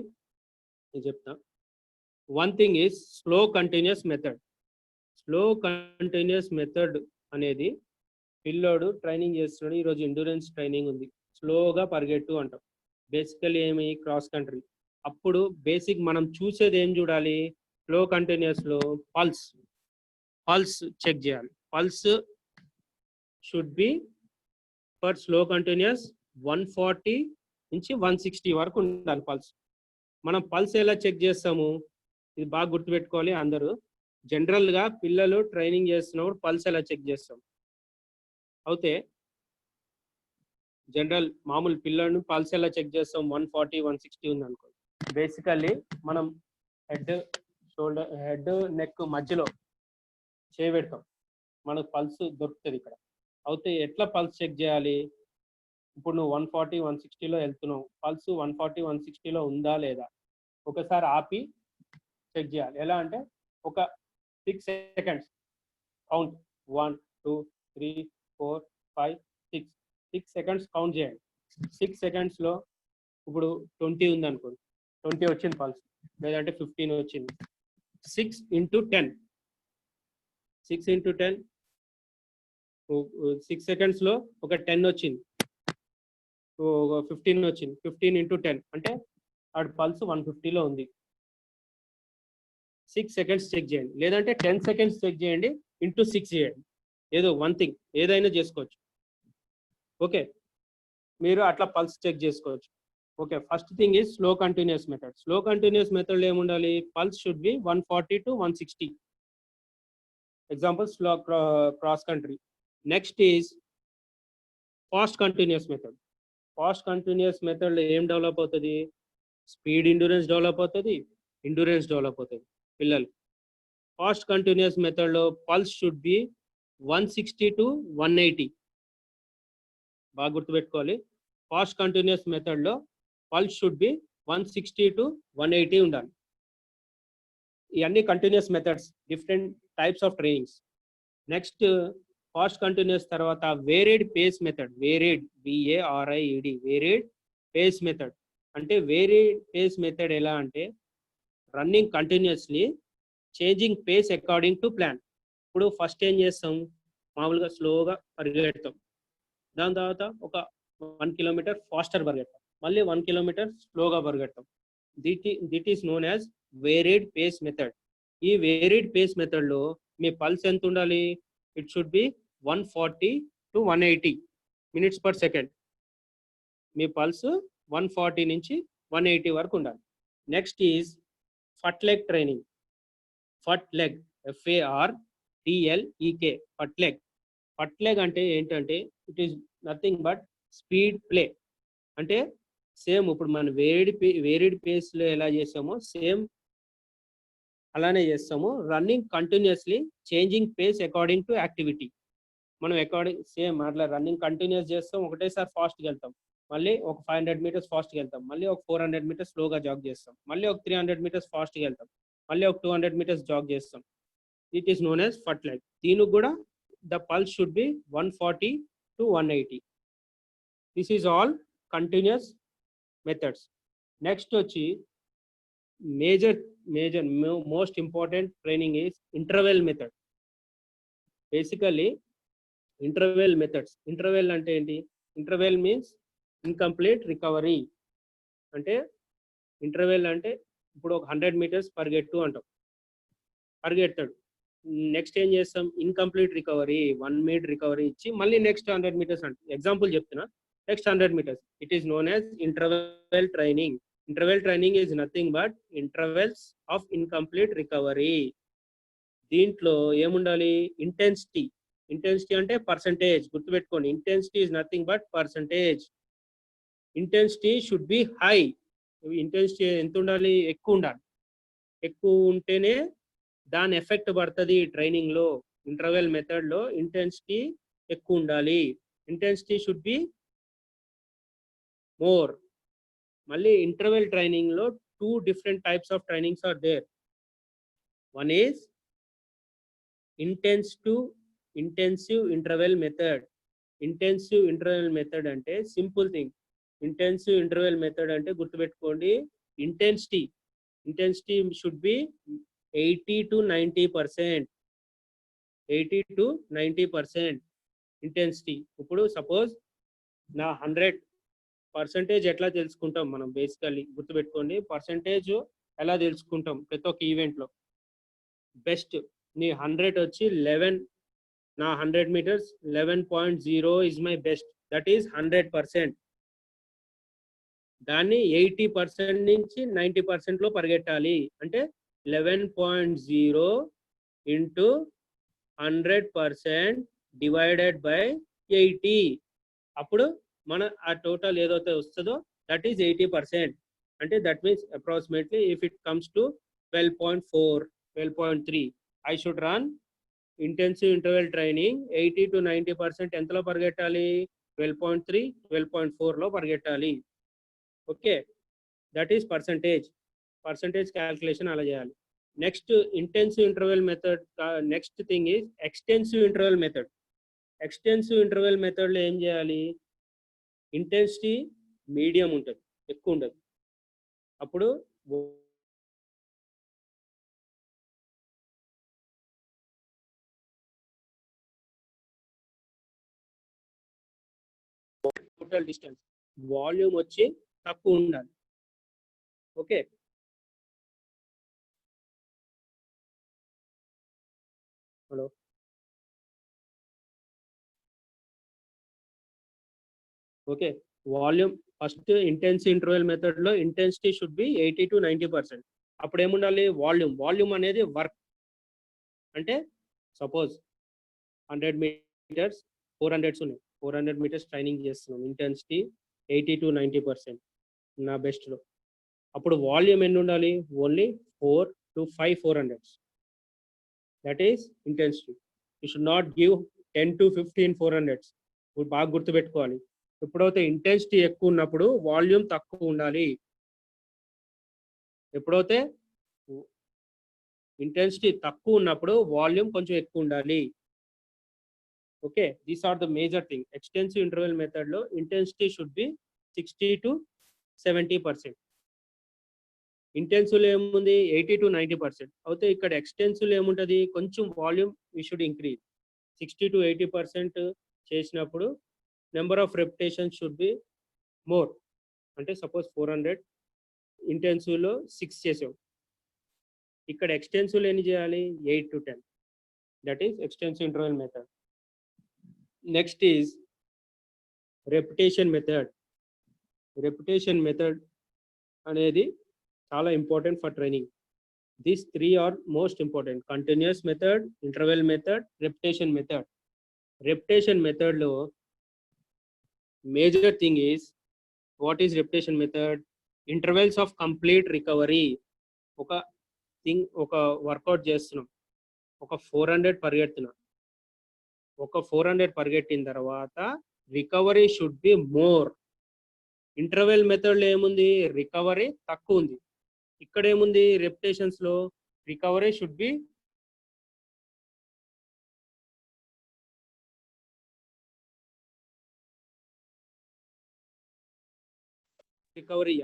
నేను చెప్తా. One thing is slow continuous method. Slow continuous method అనేది పిల్లోడు ట్రైనింగ్ చేస్తున్నాడు, ఈరోజు ఎండ్యూరెన్స్ ట్రైనింగ్ ఉంది, స్లోగా పరిగెట్టు అంటాం. బేసికలీ ఏమి? Cross country. అప్పుడు బేసిక్ మనం చూసేది ఏం చూడాలి? స్లో కంటిన్యూస్లో పల్స్ చెక్ చేయాలి. Pulse should B for slow continuous 140 నుంచి 160 వరకు ఉండాలి పల్స్. మనం పల్స్ ఎలా చెక్ చేస్తాము? ఇది బాగా గుర్తుపెట్టుకోవాలి అందరూ. జనరల్గా పిల్లలు ట్రైనింగ్ చేస్తున్నప్పుడు పల్స్ ఎలా చెక్ చేస్తాం? అయితే జనరల్ మామూలు పిల్లలను పల్స్ ఎలా చెక్ చేస్తాం? 140, 160 ఉంది అనుకో. బేసికల్లీ మనం హెడ్ నెక్ మధ్యలో చేయబెడతాం, మనకు పల్స్ దొరుకుతుంది ఇక్కడ. అయితే ఎట్లా పల్స్ చెక్ చేయాలి? ఇప్పుడు నువ్వు 140, 160లో వెళ్తున్నావు, పల్స్ 140, 160లో ఉందా లేదా ఒకసారి ఆపి చెక్ చేయాలి. ఎలా అంటే ఒక 6 seconds కౌంట్, 1, 2, 3, 4, 5, 6 seconds కౌంట్ చేయండి. 6 secondsలో ఇప్పుడు 20 ఉంది అనుకోండి, 20 వచ్చింది పల్స్, లేదంటే 15 వచ్చింది. 6 into 10 6 secondsలో ఒక 10 వచ్చింది, 15 వచ్చింది. 15 into 10 అంటే ఆడు పల్స్ 150లో ఉంది. 6 seconds చెక్ చేయండి, లేదంటే 10 seconds చెక్ చేయండి, ఇంటూ 6 చేయండి. ఏదో వన్ థింగ్ ఏదైనా చేసుకోవచ్చు. ఓకే, మీరు అట్లా పల్స్ చెక్ చేసుకోవచ్చు. Okay, first thing is slow continuous method. Slow continuous మెథడ్లో ఏముండాలి? Pulse should be 140 to 160. Example slow cross country. Next is fast continuous method. Fast continuous మెథడ్లో ఏం డెవలప్ అవుతుంది? స్పీడ్ ఎండ్యూరెన్స్ డెవలప్ అవుతుంది, endurance develop అవుతుంది పిల్లలు. Fast continuous మెథడ్లో pulse should B 160 to 180. బాగా గుర్తుపెట్టుకోవాలి. ఫాస్ట్ కంటిన్యూస్ మెథడ్లో పల్స్ షుడ్ బి 160 to 180 ఉండాలి. ఇవన్నీ continuous methods, different types of trainings. Next fast continuous తర్వాత varied pace method. Varied, VARIED, varied pace method. అంటే వేరిడ్ పేస్ మెథడ్ ఎలా అంటే running continuously, changing pace according to plan. ఇప్పుడు first ఏం చేస్తాం, మామూలుగా స్లోగా పరిగెడతాం, దాని తర్వాత ఒక 1 kilometer ఫాస్టర్ పరిగెడతాం, మళ్ళీ 1 kilometer స్లోగా పరిగెడతాం. That is known as varied pace method. ఈ వేరిడ్ పేస్ మెథడ్లో మీ పల్స్ ఎంత ఉండాలి? It should be 140 to 180 minutes per second. మీ పల్స్ 140 నుంచి 180 వరకు ఉండాలి. Next is fartlek training. Fartlek, FARTLEK, fartlek. Fartlek అంటే ఏంటంటే it is nothing but speed play. అంటే సేమ్ ఇప్పుడు మనం వేరిడ్ పేస్లో ఎలా చేసామో సేమ్ అలానే చేస్తాము. Running continuously, changing pace according to activity. మనం సేమ్ అట్లా రన్నింగ్ కంటిన్యూస్ చేస్తాం, ఒకటేసారి ఫాస్ట్గా వెళ్తాం, మళ్ళీ ఒక 500 meters ఫాస్ట్గా వెళ్తాం, మళ్ళీ ఒక 400 meters స్లోగా జాగ్ చేస్తాం, మళ్ళీ ఒక 300 meters ఫాస్ట్గా వెళ్తాం, మళ్ళీ ఒక 200 meters జాగ్ చేస్తాం. It is known as fartlek. దీనికి కూడా the pulse should be 140 to 180. This is all continuous methods. Next వచ్చి major most important training is interval method. Basically interval methods. Interval అంటే ఏంటి? Interval means incomplete recovery. అంటే interval అంటే ఇప్పుడు ఒక 100 meters పరిగెట్టు అంటాం, పరిగెడతాడు, నెక్స్ట్ ఏం చేస్తాం, ఇన్కంప్లీట్ రికవరీ, 1 minute రికవరీ ఇచ్చి మళ్ళీ నెక్స్ట్ 100 meters అంట. ఎగ్జాంపుల్ చెప్తున్నా, next 100 meters. It is known as interval training. Interval training is nothing but intervals of incomplete recovery. దీంట్లో ఏముండాలి? ఇంటెన్సిటీ. ఇంటెన్సిటీ అంటే పర్సంటేజ్, గుర్తుపెట్టుకోండి. Intensity is nothing but percentage. Intensity should B high. Intensity ఎంత ఉండాలి? ఎక్కువ ఉండాలి. ఎక్కువ ఉంటేనే దాని ఎఫెక్ట్ పడుతుంది ట్రైనింగ్లో. ఇంటర్వెల్ మెథడ్లో ఇంటెన్సిటీ ఎక్కువ ఉండాలి. Intensity should be more. మళ్ళీ ఇంటర్వెల్ ట్రైనింగ్లో 2 different types of trainings are there. One is intensive interval method. Intensive interval method అంటే simple thing. Intensive interval method అంటే గుర్తుపెట్టుకోండి, intensity should B 80 to 90%. 80 to 90% intensity. ఇప్పుడు suppose నా 100% ఎట్లా తెలుసుకుంటాం మనం? బేసికల్లీ గుర్తుపెట్టుకోండి, పర్సంటేజ్ ఎలా తెలుసుకుంటాం ప్రతి ఒక్క ఈవెంట్లో? బెస్ట్ నీ 100 వచ్చి 11, నా 100 meters 11.0 is my best, that is 100%. దాన్ని 80% నుంచి 90%లో పరిగెట్టాలి. అంటే 11.0 into 100% డివైడెడ్ బై 80. అప్పుడు మన ఆ టోటల్ ఏదైతే వస్తుందో దట్ ఈస్ 80%. అంటే that means approximately if it comes to 12.4, 12.3, I should run intensive interval training 80 to 90% ఎంతలో పరిగెట్టాలి? 12.3, 12.4లో పరిగెట్టాలి. Okay, that is percentage calculation అలా చేయాలి. Next intensive interval method. Next thing is extensive interval method. Extensive interval మెథడ్లో ఏం చేయాలి? Intensity medium ఉంటుంది, ఎక్కువ ఉండదు. అప్పుడు టోటల్ డిస్టెన్స్, వాల్యూమ్ వచ్చి తక్కువ ఉండాలి. Okay, hello, okay. Volume first intensive interval మెథడ్లో ఇంటెన్సిటీ షుడ్ బి 80 to 90%. అప్పుడు ఏముండాలి? వాల్యూమ్ అనేది వర్క్. అంటే సపోజ్ 100 meters 400s ఉన్నాయి, 400 meters ట్రైనింగ్ చేస్తున్నాం, ఇంటెన్సిటీ 80 to 90% నా బెస్ట్లో. అప్పుడు వాల్యూమ్ ఎన్ని ఉండాలి? Only 4 to 5 400s. That is intensity. You should not give 10 to 15 400s. ఇప్పుడు బాగా గుర్తుపెట్టుకోవాలి. ఎప్పుడైతే ఇంటెన్సిటీ ఎక్కువ ఉన్నప్పుడు వాల్యూమ్ తక్కువ ఉండాలి. ఎప్పుడైతే ఇంటెన్సిటీ తక్కువ ఉన్నప్పుడు వాల్యూమ్ కొంచెం ఎక్కువ ఉండాలి. Okay, these are the major thing. Extensive interval method లో intensity should be 60 to 70%. Intensive ఏముంది 80 to 90%. అయితే ఇక్కడ ఎక్స్టెన్సివ్ ఏముంటది, కొంచెం volume we should increase. 60 to 80% చేసినప్పుడు number of repetitions should be more. అంటే సపోజ్ 400 ఇంటెన్సివ్ లో 6 చేసాం, ఇక్కడ ఎక్స్టెన్సివ్ ఎన్ని చేయాలి? 8 to 10. That is extensive interval method. Next is repetition method. Repetition method అనేది చాలా important for training. These 3 are most important: continuous method, interval method, repetition method. Repetition method లో major thing is, what is repetition method? Intervals of complete recovery. ఒక workout చేస్తున్నాం, ఒక 400 పరిగెడుతున్నాం. ఒక 400 పరిగెట్టిన తర్వాత recovery should be more. Interval method లో ఏముంది? రికవరీ తక్కువ ఉంది. ఇక్కడ ఏముంది? రెపిటేషన్స్ లో recovery should be recovery.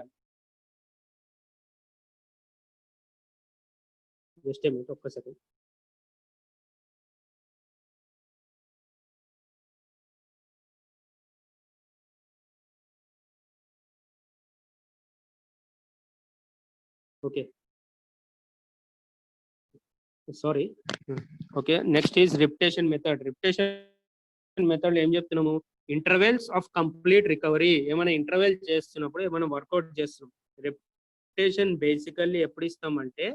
Just a minute, ఒక్క second. Okay, sorry. Okay, next is repetition method. Repetition method ఏం చెప్తున్నాము? Intervals of complete recovery. ఏమైనా ఇంటర్వెల్ చేస్తున్నప్పుడు, ఏమైనా వర్కౌట్ చేస్తున్నాం, రెపిటేషన్ బేసికల్లీ ఎప్పుడు ఇస్తామంటే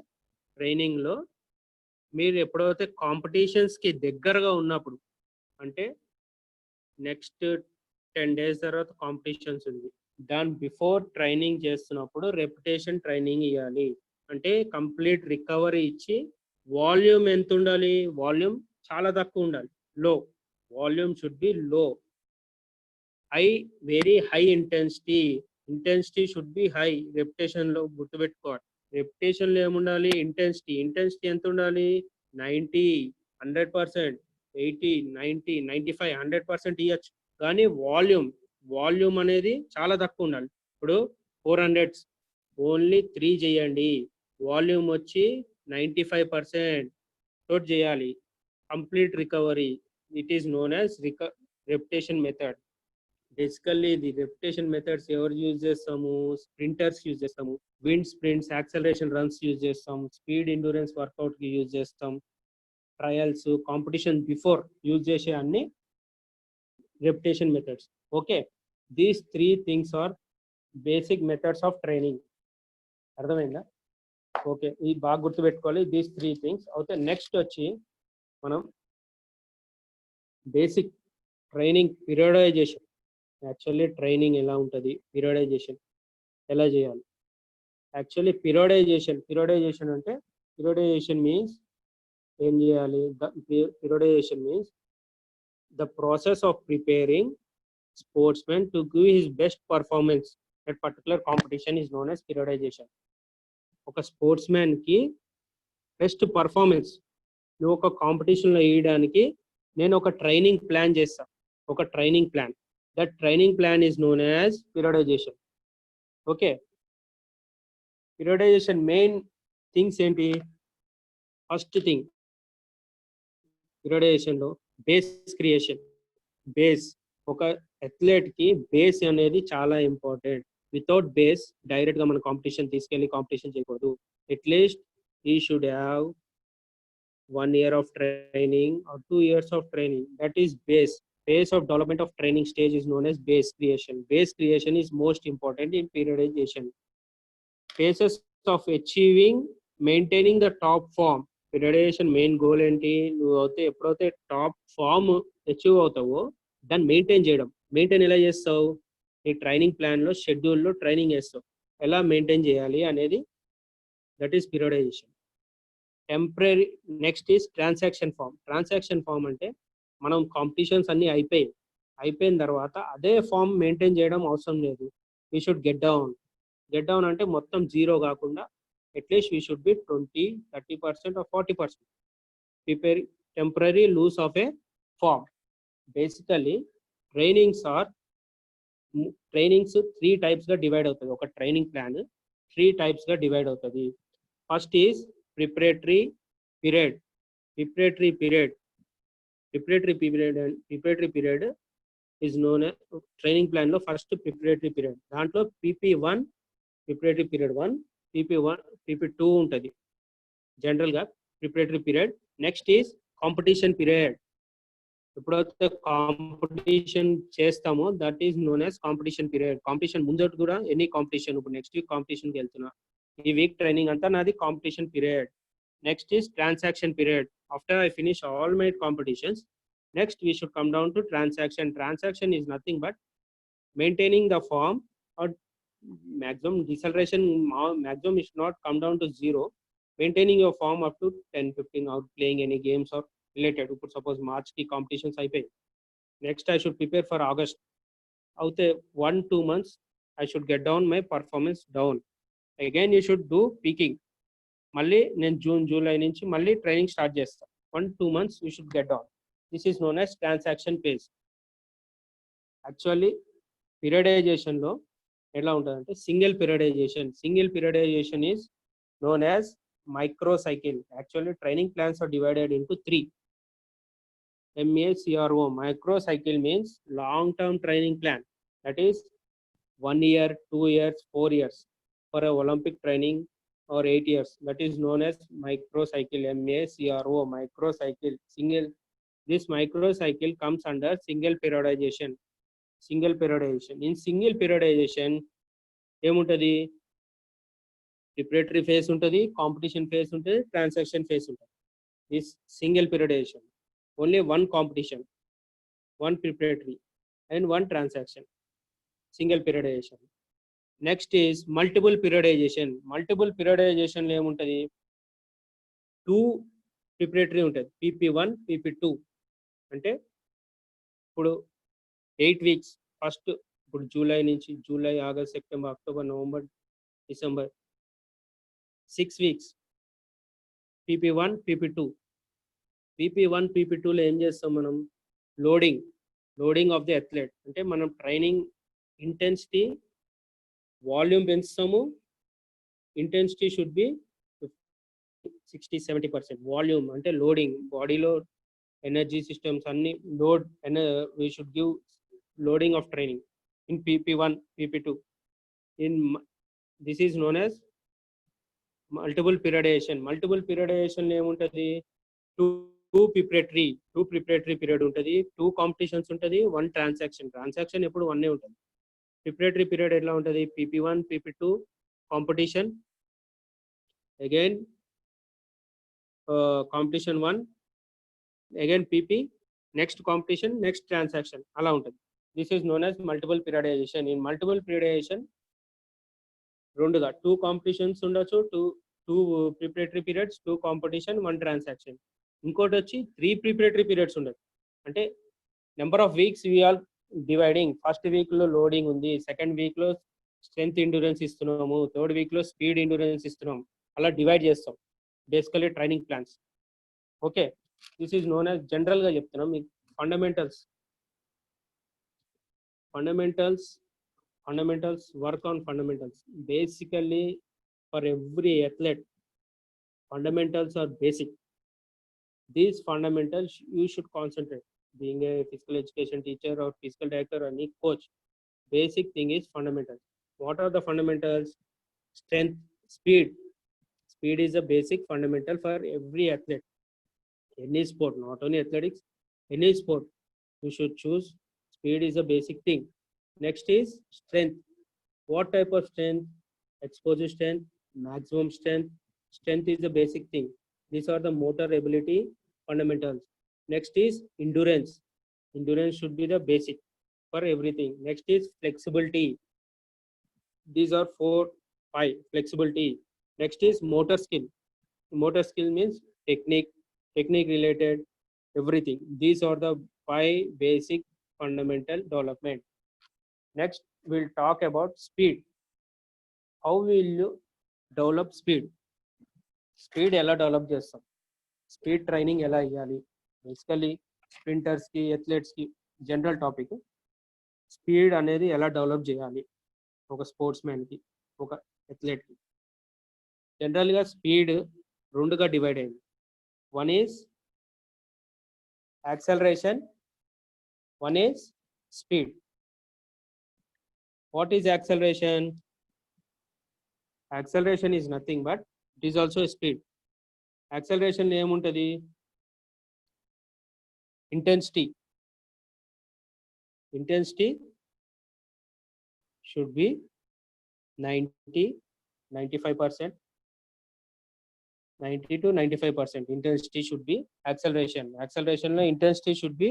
ట్రైనింగ్ లో మీరు ఎప్పుడైతే కాంపిటీషన్స్ కి దగ్గరగా ఉన్నప్పుడు, అంటే నెక్స్ట్ 10 days తర్వాత కాంపిటీషన్స్ ఉంది, దాని బిఫోర్ ట్రైనింగ్ చేస్తున్నప్పుడు రెపిటేషన్ ట్రైనింగ్ ఇవ్వాలి. అంటే కంప్లీట్ రికవరీ ఇచ్చి వాల్యూమ్ ఎంత ఉండాలి? వాల్యూమ్ చాలా తక్కువ ఉండాలి, లో. వాల్యూమ్ షుడ్ బి లో. Very high intensity. Intensity should B high. Repetition లో గుర్తుపెట్టుకోవాలి. రెపిటేషన్ లో ఏముండాలి? ఇంటెన్సిటీ ఎంత ఉండాలి? 90, 100%, 80, 90, 95, 100% ఇవ్వచ్చు. కానీ వాల్యూమ్ అనేది చాలా తక్కువ ఉండాలి. ఇప్పుడు 400s ఓన్లీ 3 చేయండి, వాల్యూమ్ వచ్చి 95% తోటి చేయాలి. Complete recovery. It is known as repetition method. Basically the repetition methods ఎవరు యూజ్ చేస్తాము? స్ప్రింటర్స్ యూజ్ చేస్తాము. Wind sprints, acceleration runs use చేస్తాం. స్పీడ్ ఎండ్యూరెన్స్ వర్కౌట్ కి యూజ్ చేస్తాం. ట్రయల్స్, కాంపిటీషన్ బిఫోర్ యూజ్ చేసే అన్ని repetition methods. Okay, these 3 things are basic methods of training. అర్థమైందా? Okay, ఇది బాగా గుర్తుపెట్టుకోవాలి, దీస్ 3 things. అయితే నెక్స్ట్ వచ్చి మనం బేసిక్ ట్రైనింగ్ పీరియడైజేషన్. యాక్చువల్లీ ట్రైనింగ్ ఎలా ఉంటుంది, పీరియడైజేషన్ ఎలా చేయాలి? యాక్చువల్లీ పీరియడైజేషన్ అంటే, పీరియడైజేషన్ మీన్స్ ఏం చేయాలి? Periodization means the process of preparing sportsman to give his best performance at particular competition is known as periodization. ఒక స్పోర్ట్స్ మ్యాన్ కి బెస్ట్ పర్ఫార్మెన్స్ నువ్వు ఒక కాంపిటీషన్ లో వేయడానికి నేను ఒక ట్రైనింగ్ ప్లాన్ చేస్తా. ఒక training plan. That training plan is known as periodization. Okay, periodization main things ఏంటి? ఫస్ట్ థింగ్, పీరియడైజేషన్ లో బేస్ క్రియేషన్. బేస్, ఒక అథ్లెట్ కి బేస్ అనేది చాలా ఇంపార్టెంట్. వితౌట్ బేస్ డైరెక్ట్ గా మన కాంపిటీషన్ తీసుకెళ్లి కాంపిటీషన్ చేయకూడదు. అట్లీస్ట్ ఈ should have 1 year of training or 2 years of training. That is base. Base of development of training stage is known as base creation. Base creation is most important in periodization. Phases of achieving, maintaining the top form. Periodization main goal ఏంటి? నువ్వు అయితే ఎప్పుడైతే top form achieve అవుతావో దాన్ని maintain చేయడం. Maintain ఎలా చేస్తావు? నీ training plan లో, షెడ్యూల్ లో ట్రైనింగ్ చేస్తావు. ఎలా మెయింటైన్ చేయాలి అనేది, దట్ ఈస్ పీరియడైజేషన్. టెంపరీ next is transaction form. Transaction form అంటే మనం కాంపిటీషన్స్ అన్ని అయిపోయిన తర్వాత అదే ఫామ్ మెయింటైన్ చేయడం అవసరం లేదు. వీ షుడ్ గెట్ డౌన్ అంటే మొత్తం జీరో కాకుండా at least we should be 20-30% or 40% prepare temporary lose of a form. Basically trainings 3 types గా డివైడ్ అవుతుంది. ఒక ట్రైనింగ్ ప్లాన్ 3 టైప్స్ గా డివైడ్ అవుతుంది. First is preparatory period. Preparatory period is known training plan లో first preparatory period. దాంట్లో PP1 preparatory period 1, PP2 ఉంటుంది general గా preparatory period. Next is competition period. ఎప్పుడైతే కాంపిటీషన్ చేస్తామో that is known as competition period. Competition ముందట కూడా any competition, ఇప్పుడు next week కాంపిటీషన్కి వెళ్తున్నా, ఈ వీక్ ట్రైనింగ్ అంతా నాది competition period. Next is transaction period. After I finish all my competitions, next we should come down to transaction. Transaction is nothing but maintaining the form or maximum deceleration, maximum is not come down to zero, maintaining your form up to 10-15 or playing any games or related. ఇప్పుడు suppose March కి competitions అయిపోయి, next I should prepare for August. అయితే 1-2 months I should get down my performance down. Again you should do Peking. మళ్ళీ నేను July నుంచి మళ్ళీ training start చేస్తాను. 1-2 months you should get down. This is known as transaction phase. Actually పీరియడైజేషన్లో ఎలా ఉంటుందంటే single periodization is known as microcycle. Actually training plans are divided into 3. MACRO. Microcycle means long term training plan, that is 1 year, 2 years, 4 years. For a Olympic training or 8 years, that is known as microcycle. Microcycle. This microcycle comes under single periodization. In single periodization ఏముంటది, preparatory phase ఉంటుంది, competition phase ఉంటుంది, transaction phase ఉంటుంది. This single periodization, only 1 competition, 1 preparatory and 1 transaction, single periodization. Next is multiple పీరియడైజేషన్లో ఏముంటుంది, 2 preparatory ఉంటుంది, PP1, PP2. అంటే ఇప్పుడు 8 weeks, first ఇప్పుడు July, August, September, October, November, December, 6 weeks PP1, PP2. PP1, PP2లో ఏం చేస్తాం మనం, లోడింగ్ ఆఫ్ ది అథ్లెట్. అంటే మనం ట్రైనింగ్ ఇంటెన్సిటీ, వాల్యూమ్ పెంచుతాము. Intensity should B 60-70%. వాల్యూమ్ అంటే లోడింగ్, బాడీలో ఎనర్జీ సిస్టమ్స్ అన్ని load, we should give loading of training in PP1, PP2. This is known as multiple periodization ఏముంటది, 2 preparatory period ఉంటుంది, 2 competitions ఉంటుంది, 1 transaction ఎప్పుడు 1 ఉంటుంది. ప్రిపరేటరీ పీరియడ్ ఎట్లా ఉంటుంది, PP1, PP2 competition, again competition 1, again PP, next competition, next transaction, అలా ఉంటుంది. This is known as multiple periodization. In multiple periodization, 2 competitions ఉండొచ్చు, 2 ప్రిపరేటరీ పీరియడ్స్, 2 కాంపిటీషన్, 1 ట్రాన్సాక్షన్. ఇంకోటి వచ్చి 3 ప్రిపరేటరీ పీరియడ్స్ ఉండొచ్చు. అంటే number of weeks we are dividing. First week లో loading ఉంది, second week లో స్ట్రెంత్ ఎండ్యూరెన్స్ ఇస్తున్నాము, థర్డ్ వీక్ లో స్పీడ్ ఎండ్యూరెన్స్ ఇస్తున్నాం, అలా డివైడ్ చేస్తాం basically training plans. Okay, this is known as, general గా చెప్తున్నాం మీకు fundamentals, work on fundamentals. Basically for every athlete, fundamentals are basic. These fundamentals you should concentrate. Being a physical education teacher or physical director or any coach, basic thing is fundamentals. What are the fundamentals? Strength, speed is a basic fundamental for every athlete, any sport, not only athletics, any sport you should choose. Speed is a basic thing. Next is strength. What type of strength? Explosive strength, maximum strength. Strength is a basic thing. These are the motor ability fundamentals. Next is endurance. Endurance should be the basic for everything. Next is flexibility. These are 4 5 flexibility. Next is motor skill. Motor skill means technique related everything. These are the 5 basic fundamental development. Next we'll talk about speed. How will you develop speed? Speed ఎలా develop చేస్తాం, speed training ఎలా ఇవ్వాలి? Basically స్ప్రింటర్స్కి అథ్లెట్స్కి general topic. Speed అనేది ఎలా develop చేయాలి ఒక స్పోర్ట్స్ మ్యాన్కి, ఒక అథ్లెట్కి. జనరల్గా స్పీడ్ రెండుగా డివైడ్ అయింది. One is acceleration, one is speed. What is acceleration? Acceleration is nothing but it is also speed. Acceleration ఏముంటుంది? Intensity should be 90-95%. 90 to 95% intensity should be acceleration. Acceleration lo intensity should be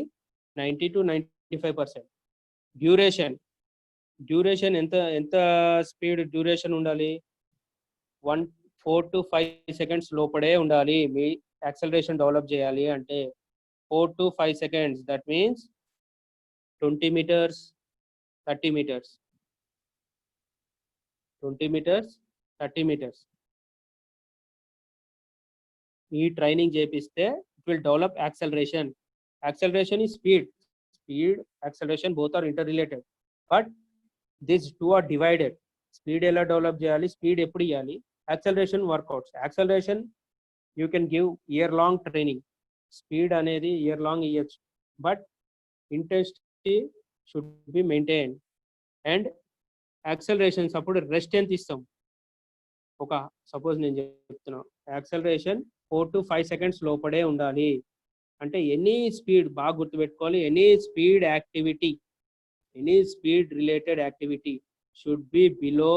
90 to 95%. Duration enta speed duration undali? 4 to 5 seconds lopade undali. Me acceleration develop cheyali ante 4 to 5 seconds. That means 20 meters, 30 meters. 20 meters, 30 meters. ఈ training చేపిస్తే it will develop acceleration. Acceleration is speed. Acceleration both are interrelated, but these two are divided. Speed ఎలా develop చేయాలి, speed ఎప్పుడు ఇవ్వాలి, acceleration workouts. Acceleration you can give year long training. Speed అనేది year long ఇవ్వచ్చు, but intensity should be maintain. And accelerations అప్పుడు rest ఎంత ఇస్తాం? ఒక సపోజ్ నేను చెప్తున్నా, యాక్సలరేషన్ 4 to 5 seconds లోపడే ఉండాలి అంటే ఎనీ స్పీడ్, బాగా గుర్తుపెట్టుకోవాలి, any speed related activity should be below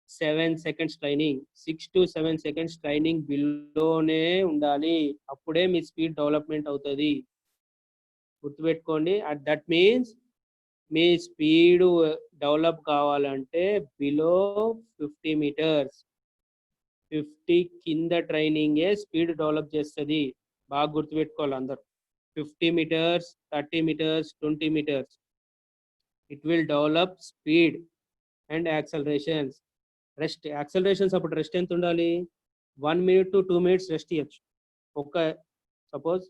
7 seconds training. 6 to 7 seconds training బిలోనే ఉండాలి. అప్పుడే మీ స్పీడ్ డెవలప్మెంట్ అవుతుంది. గుర్తుపెట్టుకోండి. దట్ మీన్స్ మీ స్పీడ్ డెవలప్ కావాలంటే బిలో 50 meters. 50 కింద ట్రైనింగే స్పీడ్ డెవలప్ చేస్తుంది. బాగా గుర్తుపెట్టుకోవాలి అందరు. 50 meters, 30 meters, 20 meters. It will develop speed and accelerations. Rest, accelerations అప్పుడు రెస్ట్ ఎంత ఉండాలి? 1 minute to 2 minutes రెస్ట్ ఇవ్వచ్చు. ఒక సపోజ్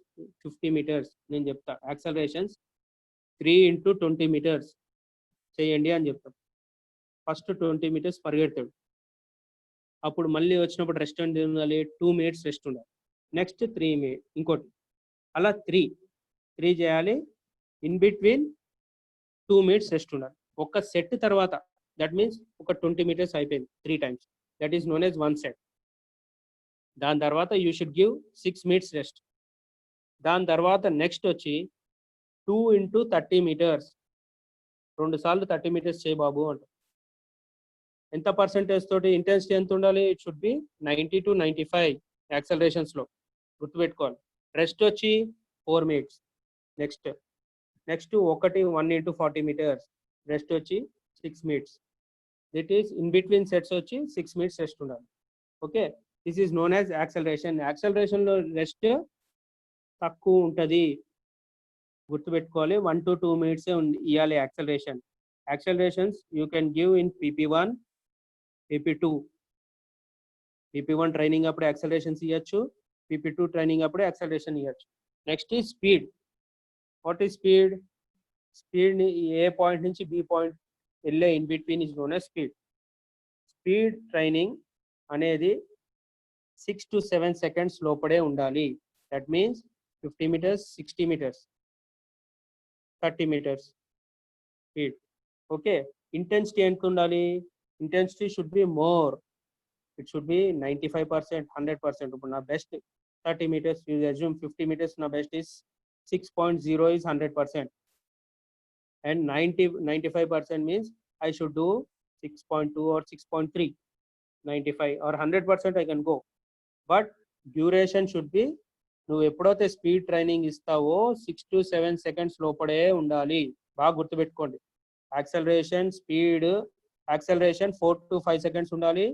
50 meters నేను చెప్తా, యాక్సలరేషన్స్ 3 into 20 meters చేయండి అని చెప్తాం. First 20 meters పరిగెడతాడు. అప్పుడు మళ్ళీ వచ్చినప్పుడు రెస్ట్ ఎంత ఉండాలి? 2 minutes రెస్ట్ ఉండాలి. నెక్స్ట్ 3 minutes ఇంకోటి, అలా 3 చేయాలి. ఇన్ బిట్వీన్ 2 minutes రెస్ట్ ఉండాలి. ఒక సెట్ తర్వాత, దట్ మీన్స్ ఒక 20 meters అయిపోయింది 3 times. That is known as 1 set. దాని తర్వాత you should give 6 minutes rest. దాని తర్వాత నెక్స్ట్ వచ్చి 2 into 30 meters, 2 సార్లు 30 meters చేయి బాబు అంట. ఎంత పర్సెంటేజ్ తోటి ఇంటెన్సిటీ ఎంత ఉండాలి? It should be 90 to 95 accelerations లో. గుర్తుపెట్టుకోవాలి. రెస్ట్ వచ్చి 4 minutes. Next 1 into 40 meters rest వచ్చి 6 minutes. That is in between sets వచ్చి 6 minutes రెస్ట్ ఉండాలి. Okay, this is known as acceleration. Acceleration లో రెస్ట్ తక్కువ ఉంటుంది. గుర్తుపెట్టుకోవాలి. 1 to 2 minutes ఇవ్వాలి acceleration. Accelerations you can give in PP1, PP2. PP1 training అప్పుడు accelerations ఇవ్వచ్చు, PP2 ట్రైనింగ్ అప్పుడు యాక్సలరేషన్ ఇవ్వచ్చు. నెక్స్ట్ ఈ speed. What is speed? Speed ని ఏ పాయింట్ నుంచి బి పాయింట్ వెళ్ళే in between is known as speed. Speed training అనేది 6 to 7 seconds లోపడే ఉండాలి. That means 50 meters, 60 meters, 30 meters speed. Okay, intensity ఎంత ఉండాలి? Intensity should be more. It should B 95%, 100%. ఇప్పుడు నా best 30 meters, you assume 50 meters నా best is 6.0 is 100%. And 95% means I should do 6.2 or 6.3. 95 or 100% I can go. But duration should be, నువ్వు ఎప్పుడైతే speed training ఇస్తావో 6 to 7 seconds లోపడే ఉండాలి. బాగా గుర్తుపెట్టుకోండి. Acceleration, speed acceleration 4 to 5 seconds ఉండాలి.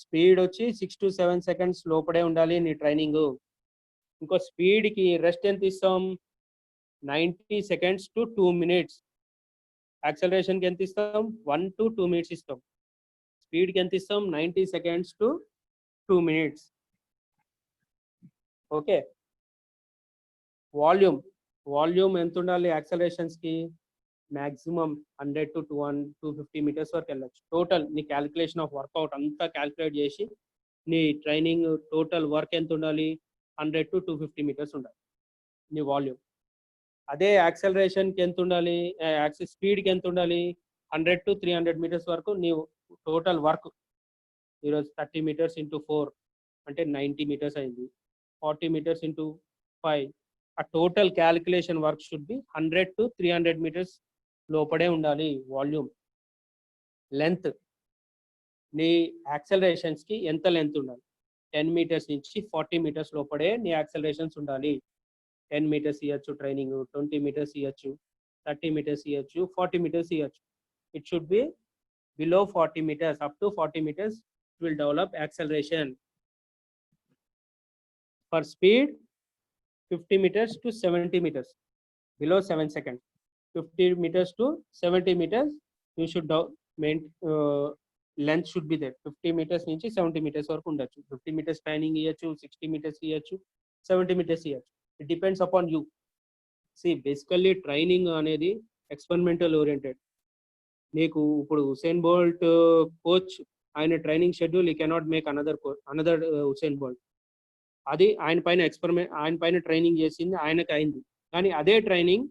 Speed వచ్చి 6 to 7 seconds లోపడే ఉండాలి నీ ట్రైనింగ్. ఇంకో స్పీడ్కి రెస్ట్ ఎంత ఇస్తాం? 90 seconds to 2 minutes. యాక్సలరేషన్కి ఎంత ఇస్తాం? 1 to 2 minutes ఇస్తాం. స్పీడ్కి ఎంత ఇస్తాం? 90 seconds to 2 minutes. Okay. Volume ఎంత ఉండాలి యాక్సలరేషన్స్కి? మ్యాక్సిమం 100 to 250 meters వరకు వెళ్ళచ్చు. టోటల్ నీ క్యాలిక్యులేషన్ ఆఫ్ వర్కౌట్ అంతా క్యాలిక్యులేట్ చేసి నీ ట్రైనింగ్ టోటల్ వర్క్ ఎంత ఉండాలి? 100 to 250 meters ఉండాలి నీ వాల్యూమ్. అదే యాక్సలరేషన్కి ఎంత ఉండాలి? స్పీడ్కి ఎంత ఉండాలి? 100 to 300 meters వరకు నీ టోటల్ వర్క్. ఈరోజు 30 meters into 4 అంటే 90 meters అయింది. 40 meters into 5. ఆ total calculation work should be 100 to 300 meters లోపడే ఉండాలి వాల్యూమ్. లెంత్, నీ యాక్సలరేషన్స్కి ఎంత లెంత్ ఉండాలి? 10 meters నుంచి 40 meters లోపడే నీ యాక్సలరేషన్స్ ఉండాలి. 10 meters ఇవ్వచ్చు ట్రైనింగ్, 20 meters ఇవ్వచ్చు, 30 meters ఇవ్వచ్చు, 40 meters ఇవ్వచ్చు. It should be below 40 meters. Up to 40 meters it will develop acceleration. For speed 50 meters to 70 meters below 7 seconds. 50 meters to 70 meters you should length should be there. 50 meters నుంచి 70 meters వరకు ఉండొచ్చు. 50 meters training ఇవ్వచ్చు, 60 meters ఇవ్వచ్చు, 70 meters ఇవ్వచ్చు. It depends upon you. See basically training అనేది experimental oriented. నీకు ఇప్పుడు Usain Bolt coach ఆయన ట్రైనింగ్ షెడ్యూల్ ఈ cannot make another Usain Bolt. అది ఆయన పైన ట్రైనింగ్ చేసింది ఆయనకి అయింది. కానీ అదే ట్రైనింగ్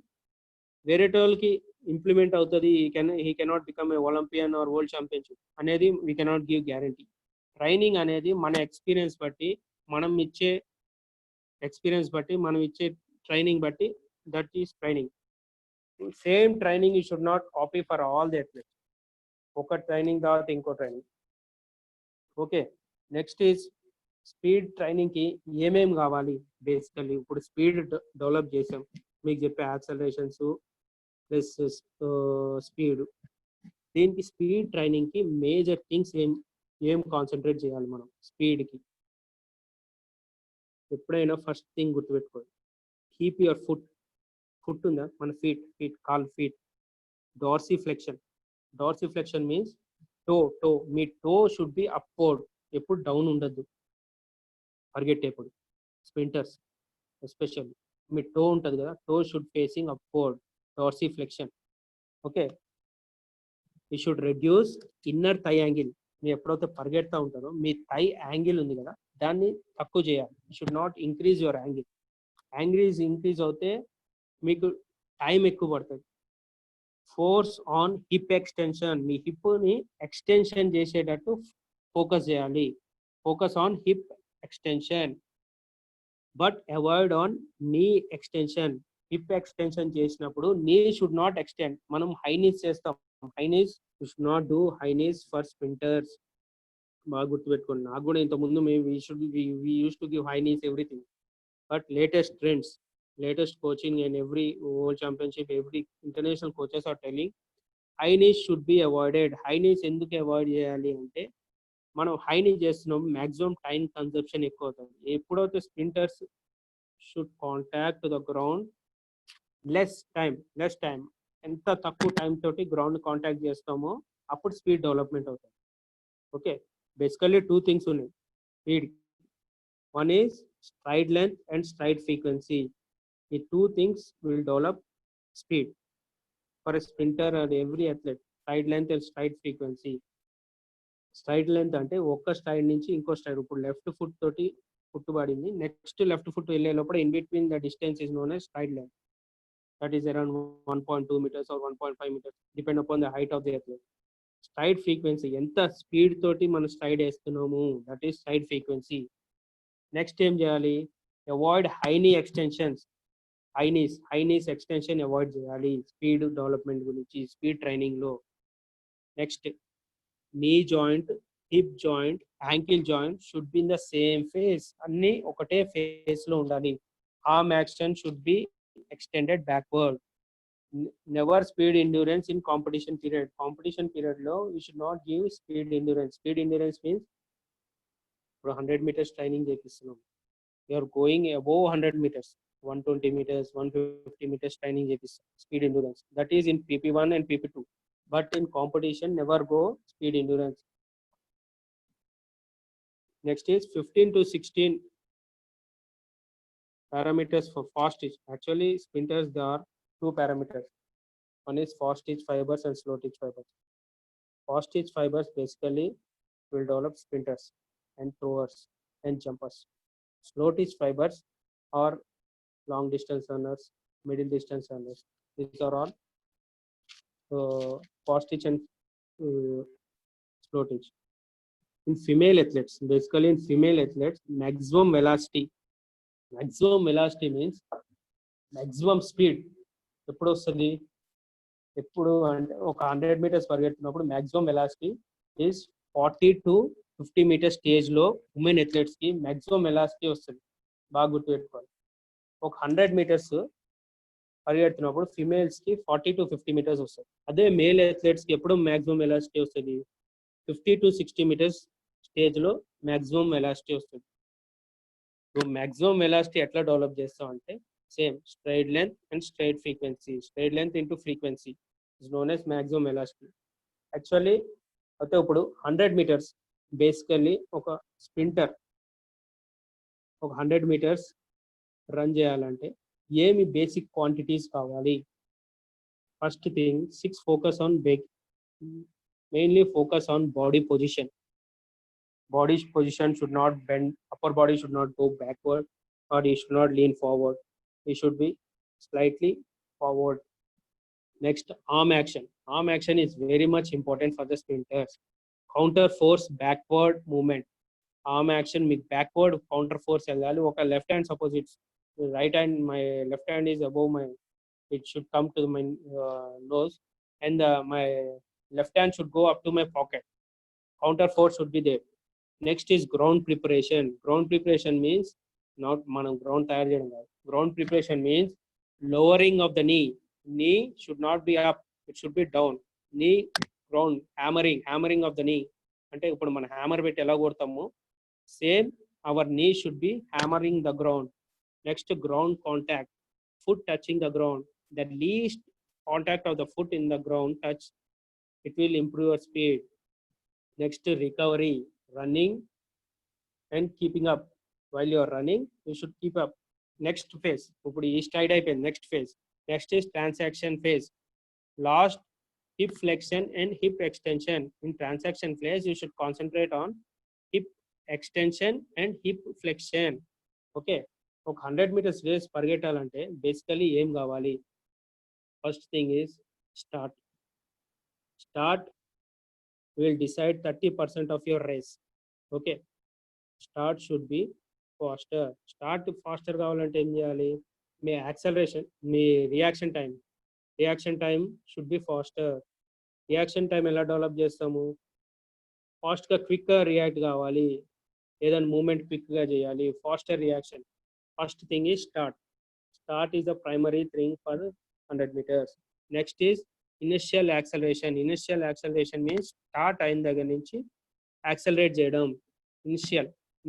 వేరే వాళ్ళకి ఇంప్లిమెంట్ అవుతుంది. He cannot become a olympian or world championship అనేది we cannot give guarantee. Training అనేది మన ఎక్స్పీరియన్స్ బట్టి, మనం ఇచ్చే ట్రైనింగ్ బట్టి that is training. Same training you should not copy for all the athletes. ఒక ట్రైనింగ్ తర్వాత ఇంకో training. Okay. Next is speed ట్రైనింగ్కి ఏమేమి కావాలి? బేసికల్లీ ఇప్పుడు స్పీడ్ డెవలప్ చేసాం, మీకు చెప్పే యాక్సలరేషన్స్ ప్లస్ స్పీడ్. దీనికి స్పీడ్ ట్రైనింగ్కి మేజర్ థింగ్స్ ఏం కాన్సన్ట్రేట్ చేయాలి మనం స్పీడ్కి? ఎప్పుడైనా ఫస్ట్ థింగ్ గుర్తుపెట్టుకోండి, కీప్ యువర్ ఫుట్ ఉందా మన feet call feet dorsiflexion means toe మీ టో షుడ్ బి అప్వర్డ్. ఎప్పుడు డౌన్ ఉండద్దు పరిగెట్టేప్పుడు. స్ప్రింటర్స్ ఎస్పెషల్లీ మీ టో ఉంటుంది కదా, toe should facing upward, dorsiflexion. Okay. You should reduce inner thigh angle. మీరు ఎప్పుడైతే పరిగెడతా ఉంటారో మీ థై యాంగిల్ ఉంది కదా, దాన్ని తక్కువ చేయాలి. You should not increase your angle. Increase అవుతే మీకు టైం ఎక్కువ పడుతుంది. Force on hip extension. మీ హిప్ని ఎక్స్టెన్షన్ చేసేటట్టు ఫోకస్ చేయాలి. Focus on hip extension but avoid on knee extension. Hip extension చేసినప్పుడు నీ షుడ్ నాట్ ఎక్స్టెండ్. మనం హై నీస్ చేస్తాం. High knees you should not do high knees for sprinters. బాగా గుర్తుపెట్టుకోండి. నాకు కూడా ఇంతకుముందు we used to give high knees everything, but latest trends, latest coaching and every world championship, every international coaches are telling high knees should be avoided. high knees ఎందుకు avoid చేయాలి అంటే, మనం high నీ చేస్తున్నాం, మ్యాక్సిమం టైం కన్సంప్షన్ ఎక్కువ అవుతుంది. ఎప్పుడైతే sprinters should contact the ground less time, ఎంత తక్కువ టైం తోటి గ్రౌండ్ కాంటాక్ట్ చేస్తామో అప్పుడు స్పీడ్ డెవలప్మెంట్ అవుతుంది. ఓకే. బేసికల్లీ 2 things ఉన్నాయి speed. One is stride length and stride frequency. ఈ 2 things will develop speed for a sprinter and every athlete. Stride length and stride frequency. Stride length అంటే ఒక్క stride నుంచి ఇంకో stride. ఇప్పుడు left foot తోటి పుట్టుబడింది, next left foot వెళ్ళే లోపల in between the distance is known as stride length. That is around 1.2 meters or 1.5 meters depend upon the height of the athlete. Stride frequency, ఎంత speed తోటి మనం stride వేస్తున్నాము, that is stride frequency. Next ఏం చేయాలి? Avoid high knee extensions. High knees extension avoid చేయాలి speed development గురించి speed ట్రైనింగ్లో. Next knee joint, hip joint, ankle joint should be in the same face. అన్ని ఒకటే ఫేస్ లో ఉండాలి. Arm action should be extended backward. never speed endurance in competition period. Competition period low, we should not give speed endurance. Speed endurance means 100 meters training చేపిస్తున్నాం. You are going above 100 meters, 120 meters, 150 meters training చేపిస్తాం. Speed endurance. That is in PP1 and PP2. But in competition, never go speed endurance. Next is 15 to 16 parameters for fast twitch. Actually, sprinters, there are two parameters. One is fast twitch fibers and slow twitch fibers. Fast twitch fibers basically will develop sprinters and throwers and jumpers. Slow twitch fibers are long distance runners, middle distance runners. These are all fast twitch and slow twitch. In female athletes, basically in female athletes, maximum velocity means maximum speed. ఎప్పుడు వస్తుంది? ఎప్పుడు అంటే ఒక 100 meters పరిగెడుతున్నప్పుడు maximum velocity is 40 to 50 meters stage లో women athletes కి maximum velocity వస్తుంది. బాగా గుర్తుపెట్టుకోవాలి. ఒక 100 meters పరిగెడుతున్నప్పుడు ఫిమేల్స్ కి 40 to 50 meters వస్తుంది. అదే మేల్ అథ్లెట్స్ కి ఎప్పుడు maximum velocity వస్తుంది? 50 to 60 meters స్టేజ్ లో maximum velocity వస్తుంది. నువ్వు maximum velocity ఎట్లా డెవలప్ చేస్తావు అంటే same straight length and straight frequency. Straight length into frequency is known as maximum velocity. Actually అయితే ఇప్పుడు 100 meters బేసికల్లీ ఒక స్ప్రింటర్ ఒక 100 meters రన్ చేయాలంటే ఏమి బేసిక్ క్వాంటిటీస్ కావాలి? First thing 6 focus on mainly focus on body position. Body position should not bend, upper body should not go backward, or you should not lean forward. You should be slightly forward. Next, arm action. Arm action is very much important for the sprinters. Counter force backward movement. Arm action with backward counter force వెళ్ళాలి. ఒక left hand, suppose it's right hand, my left hand is above my, it should come to my nose, and my left hand should go up to my pocket. Counter force should be there. Next is ground preparation. Ground preparation means not మనం ground తయారు చేయడం కాదు. Ground preparation means lowering of the knee. Knee should not be up, it should be down. Knee ground, hammering of the knee. అంటే ఇప్పుడు మనం hammer పెట్టి ఎలా కొడతామో same our knee should be hammering the ground. Next, ground contact. Foot touching the ground. The least contact of the foot in the ground touch, it will improve your speed. Next, recovery. Running and keeping up. While you are running, you should keep up. Next phase. ఇప్పుడు ఈ stride అయిపోయింది. Next phase. Next is transaction phase. Last hip flexion and hip extension. In transaction phase, you should concentrate on hip extension and hip flexion. Okay. ఒక 100 meters race పరిగెట్టాలంటే basically ఏం కావాలి? First thing is start will decide 30% of your race. Okay. Start should be faster. Start faster కావాలంటే ఏం చేయాలి? మీ acceleration, మీ reaction time should be faster. Reaction time ఎలా develop చేస్తాము? ఫాస్ట్గా క్విక్గా రియాక్ట్ కావాలి, ఏదైనా మూమెంట్ క్విక్గా చేయాలి, faster reaction. First thing is start is the primary thing for 100 meters. Next is initial acceleration. Initial acceleration means start అయిన దగ్గర నుంచి యాక్సలరేట్ చేయడం.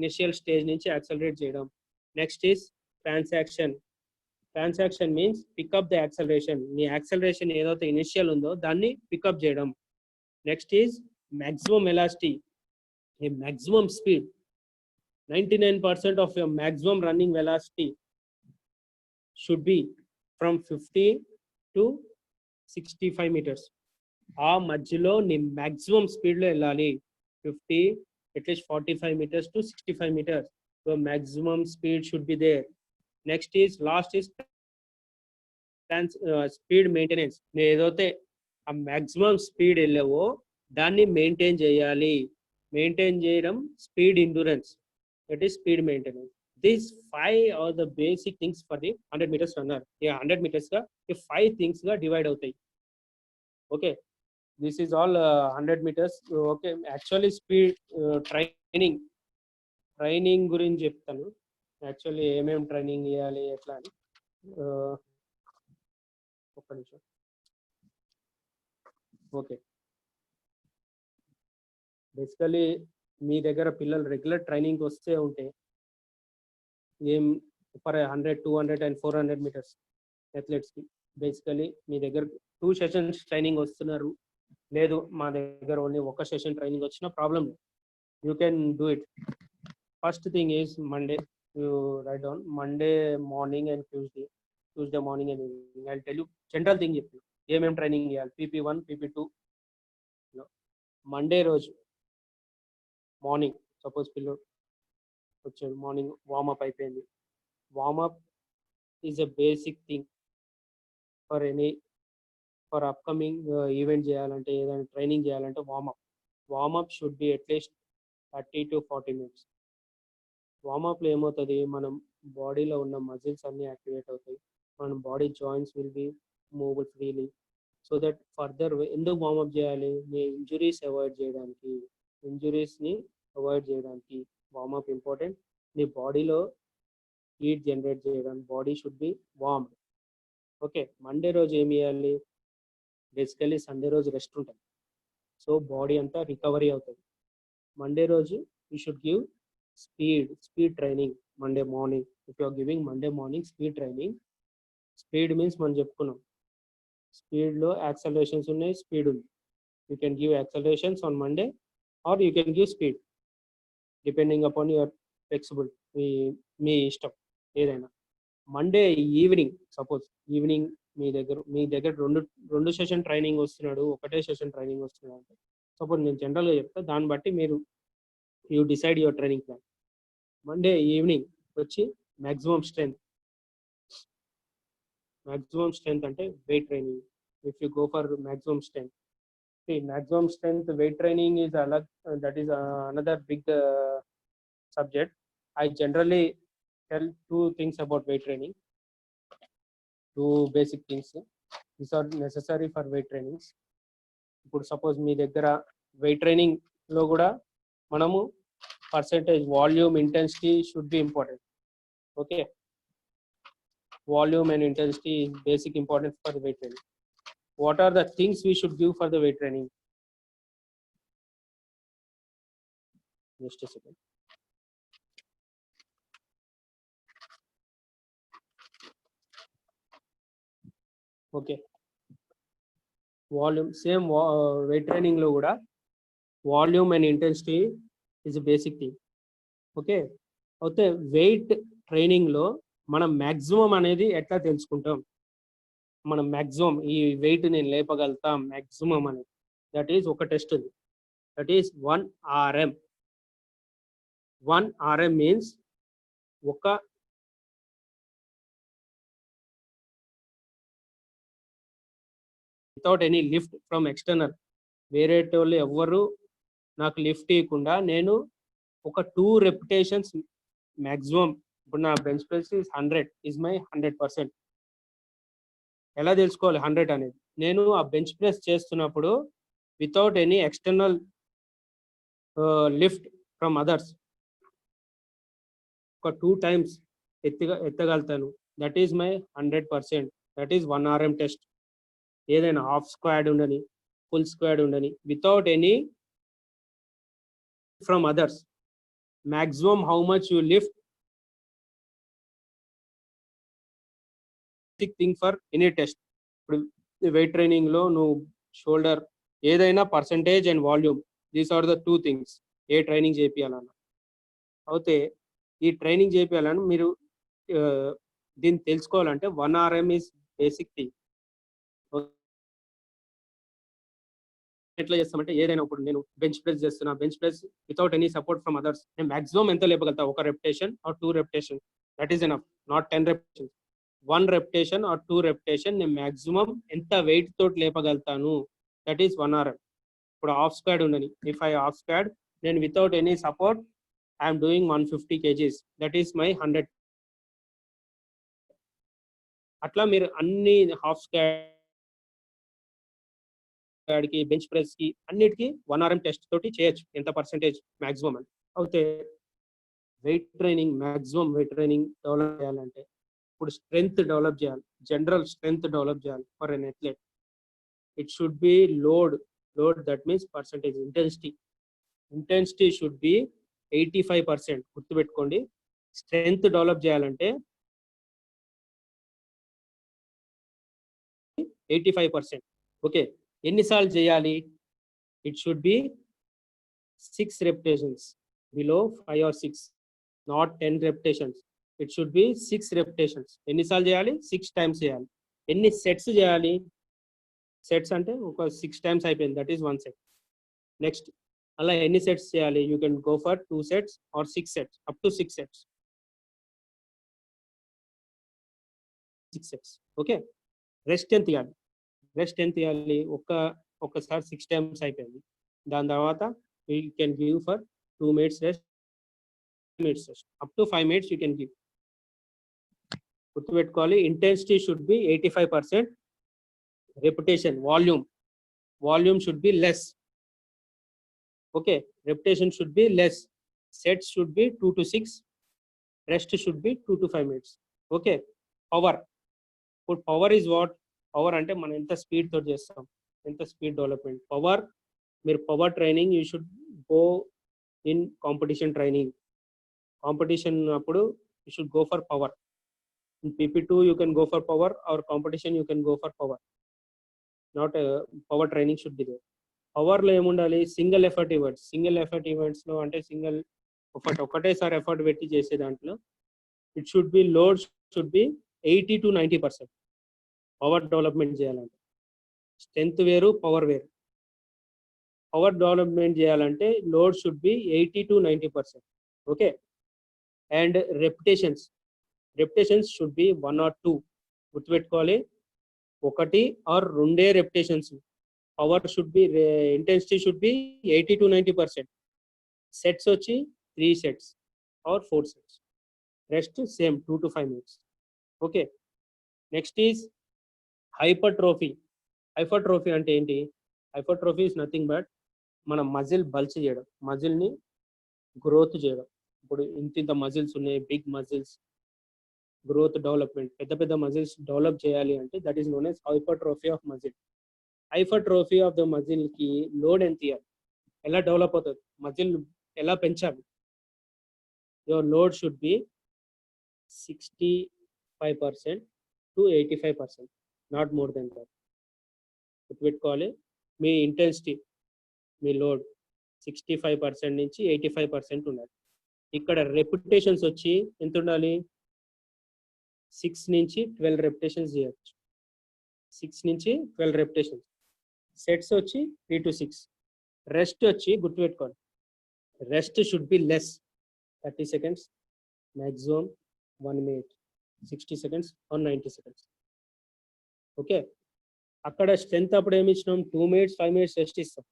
ఇనిషియల్ స్టేజ్ నుంచి యాక్సలరేట్ చేయడం. Next is transaction means pickup the acceleration. నీ acceleration ఏదైతే initial ఉందో దాన్ని పికప్ చేయడం. Next is maximum velocity, a maximum speed. 99% of your maximum running velocity should be from 50 to 65 meters. ఆ మధ్యలో నీ maximum speed లో వెళ్ళాలి. 50, at least 45 meters to 65 meters. So maximum speed should be there. Next is last is speed maintenance. ఏదైతే ఆ maximum speed వెళ్ళావో దాన్ని maintain చేయాలి. Maintain చేయడం speed endurance. That is speed maintenance. These 5 are the basic things for the 100 meters runner. ఈ 100 meters గా ఈ 5 things గా divide అవుతాయి. Okay, this is all 100 meters. Okay, actually speed training గురించి చెప్తాను. యాక్చువల్లీ ఏమేమి ట్రైనింగ్ చేయాలి ఎట్లా అని. ఒక్క నిమిషం. ఓకే, బేసికలీ మీ దగ్గర పిల్లలు రెగ్యులర్ ట్రైనింగ్ వస్తే ఉంటే ఏం ఫర్ 100, 200 అండ్ 400 మీటర్స్ అథ్లెట్స్కి బేసికలీ మీ దగ్గర 2 సెషన్స్ ట్రైనింగ్ వస్తున్నారు, లేదు మా దగ్గర ఓన్లీ ఒక సెషన్ ట్రైనింగ్ వచ్చిన problem, you can do it. First thing is Monday, you right down Monday morning and Tuesday morning and evening. I tell you general thing చెప్పి ఏమేమి training చేయాలి. PP1, PP2. మండే రోజు morning suppose పిల్లలు వచ్చాడు, morning warm up అయిపోయింది. Warm up is a basic thing for upcoming event చేయాలంటే, ఏదైనా training చేయాలంటే warm up should be at least 30 to 40 minutes. వార్మప్లో ఏమవుతుంది, మనం బాడీలో ఉన్న మజిల్స్ అన్నీ యాక్టివేట్ అవుతాయి, మన body joints will be move freely. So that further ఎందుకు వార్మప్ చేయాలి, మీ ఇంజురీస్ని అవాయిడ్ చేయడానికి వార్మప్ ఇంపార్టెంట్. మీ బాడీలో హీట్ జనరేట్ చేయడానికి body should be warm. Okay, Monday రోజు ఏమి చేయాలి, బేసికలీ సండే రోజు రెస్ట్ ఉంటుంది, సో బాడీ అంతా రికవరీ అవుతుంది. మండే రోజు you should give speed training Monday morning. If you are giving Monday morning speed training, speed means మనం చెప్పుకున్నాం స్పీడ్లో యాక్సలరేషన్స్ ఉన్నాయి, స్పీడ్ ఉంది. You can give accelerations on Monday or you can give speed depending upon your flexible, మీ ఇష్టం ఏదైనా. Monday evening suppose evening మీ దగ్గర రెండు సెషన్ ట్రైనింగ్ వస్తున్నాడు, ఒకటే సెషన్ ట్రైనింగ్ వస్తున్నాడు అంటే సపోజ్ నేను జనరల్గా చెప్తా, దాన్ని బట్టి మీరు you decide your training plan. Monday evening వచ్చి మ్యాక్సిమం స్ట్రెంత్ అంటే weight training. If you go for maximum strength weight training is that is another big subject. I generally tell 2 things about weight training, 2 basic things. These are necessary for weight trainings. ఇప్పుడు suppose మీ దగ్గర wait training లో కూడా మనము percentage, volume, intensity should B important. Okay, volume and intensity is basic important for weight training. What are the things we should give for the weight training? Just a second. Okay, volume same wait training లో కూడా volume and intensity is basic thing. Okay, అయితే weight training లో మనం maximum అనేది ఎట్లా తెలుసుకుంటాం, మనం maximum ఈ వెయిట్ నేను లేపగలుగుతాం మ్యాక్సిమం అనేది, దట్ ఈజ్ ఒక టెస్ట్ ఉంది, that is 1 RM. 1 RM means ఒక without any lift from external, వేరే వాళ్ళు ఎవ్వరు నాకు లిఫ్ట్ ఇవ్వకుండా నేను ఒక 2 repetitions మ్యాక్సిమం. ఇప్పుడు నా బెంచ్ ప్రెస్ 100 ఈజ్ మై 100%. ఎలా తెలుసుకోవాలి 100 అనేది, నేను ఆ బెంచ్ ప్రెస్ చేస్తున్నప్పుడు without any external lift from others ఒక 2 times ఎత్తగలుగుతాను, that is my 100%. That is 1 RM test. ఏదైనా హాఫ్ స్క్వాడ్ ఉండని, ఫుల్ స్క్వాడ్ ఉండని, without any from others, maximum how much you lift thing for any test. ఇప్పుడు weight training లో నువ్వు shoulder ఏదైనా percentage and volume, these are the 2 things ఏ training చేయాలన్నా. అయితే ఈ ట్రైనింగ్ చేయాలని మీరు దీన్ని తెలుసుకోవాలంటే 1 RM ఈజ్ బేసిక్ థింగ్. ఎట్లా చేస్తామంటే, ఏదైనా ఇప్పుడు నేను బెంచ్ ప్రెస్ చేస్తున్నా, bench press without any support from others, నేను మాక్సిమం ఎంత లేపగలుగుతా, 1 repetition or 2 repetition, that is enough. Not 10 repetitions, 1 repetition or 2 repetition నేను మాక్సిమం ఎంత వెయిట్ తోటి లేపగలుగుతాను, దట్ ఈస్ 1 RM. ఇప్పుడు హాఫ్ స్క్వాడ్ ఉండని, ఇఫ్ ఐ హాఫ్ స్క్వాడ్, నేను without any support I'm doing 150 kgs, that is my 100. అట్లా మీరు అన్ని హాఫ్ స్క్వాడ్కి, బెంచ్ ప్రెస్కి, అన్నిటికీ 1 RM టెస్ట్ తోటి చేయొచ్చు ఎంత పర్సెంటేజ్ మ్యాక్సిమం అని. అయితే weight training, maximum weight training develop చేయాలంటే ఇప్పుడు స్ట్రెంగ్త్ డెవలప్ చేయాలి, జనరల్ స్ట్రెంగ్త్ డెవలప్ చేయాలి for an athlete. it should be load that means percentage intensity should be 85%. గుర్తుపెట్టుకోండి. స్ట్రెంగ్త్ డెవలప్ చేయాలంటే 85%. ఓకే, ఎన్నిసార్లు చేయాలి? It should B 6 repetitions, below 5 or 6, not 10 repetitions. It should be 6 repetitions. ఎన్నిసార్లు చేయాలి? 6 times చేయాలి. ఎన్ని sets చేయాలి? సెట్స్ అంటే ఒక 6 times అయిపోయింది, దట్ ఈస్ 1 set. నెక్స్ట్ అలా ఎన్ని సెట్స్ చేయాలి? You can go for 2 sets or 6 sets, up to 6 sets. 6 sets. Okay, rest ఎంత ఇవ్వాలి? రెస్ట్ ఎంత ఇవ్వాలి? ఒక్కసారి 6 times అయిపోయింది. దాని తర్వాత you can give for 2 minutes rest, up to 5 minutes you can give. గుర్తుపెట్టుకోవాలి, intensity should B 85%. repetition volume should be less. Okay, repetition should be less. Sets should be 2 to 6, rest should be 2 to 5 minutes. Okay, power is what? Power అంటే మనం ఎంత speed తో చేస్తాం, ఎంత speed development. మీరు power training you should go in competition training. Competition అప్పుడు you should go for power. In PP2 you can go for power, or competition you can go for power. Not power training should be there. పవర్లో ఏముండాలి? Single effort ఈవెంట్స్లో అంటే single ఒకటేసారి effort పెట్టి చేసే దాంట్లో it should B load should be 80 to 90%. Power development చేయాలంటే strength వేరు, పవర్ వేరు. పవర్ డెవలప్మెంట్ చేయాలంటే load should be 80 to 90%. Okay, and repetitions should be 1 or 2. గుర్తుపెట్టుకోవాలి, 1 or 2 repetitions. Power should be, intensity should B 80 to 90%. Sets వచ్చి 3 sets or 4 sets. Rest same 2 to 5 minutes. Okay, next is hypertrophy అంటే ఏంటి? Hypertrophy is nothing but మన muscle బల్చ్ చేయడం, మజిల్ని growth చేయడం. ఇప్పుడు ఇంత muscles ఉన్నాయి, బిగ్ మజిల్స్, గ్రోత్ డెవలప్మెంట్, పెద్ద మజిల్స్ డెవలప్ చేయాలి అంటే that is known as hypertrophy of muscle. Hypertrophy of the muscle కి లోడ్ ఎంత ఇవ్వాలి? ఎలా డెవలప్ అవుతుంది? మజిల్ ఎలా పెంచాలి? Your load should be 65% to 85%, not more than that. గుర్తుపెట్టుకోవాలి, మీ ఇంటెన్సిటీ, మీ లోడ్ 65% నుంచి 85% ఉండాలి. ఇక్కడ రెపిటేషన్స్ వచ్చి ఎంత ఉండాలి? 6 నుంచి 12 repetitions చేయొచ్చు. 6 నుంచి 12 repetitions. సెట్స్ వచ్చి 3 to 6. రెస్ట్ వచ్చి గుర్తుపెట్టుకోండి, rest should be less, 30 seconds, maximum 1 minute, 60 seconds or 90 seconds. Okay, అక్కడ స్ట్రెంత్ అప్పుడు ఏమి ఇచ్చినాం? 2 minutes 5 minutes రెస్ట్ ఇస్తాం.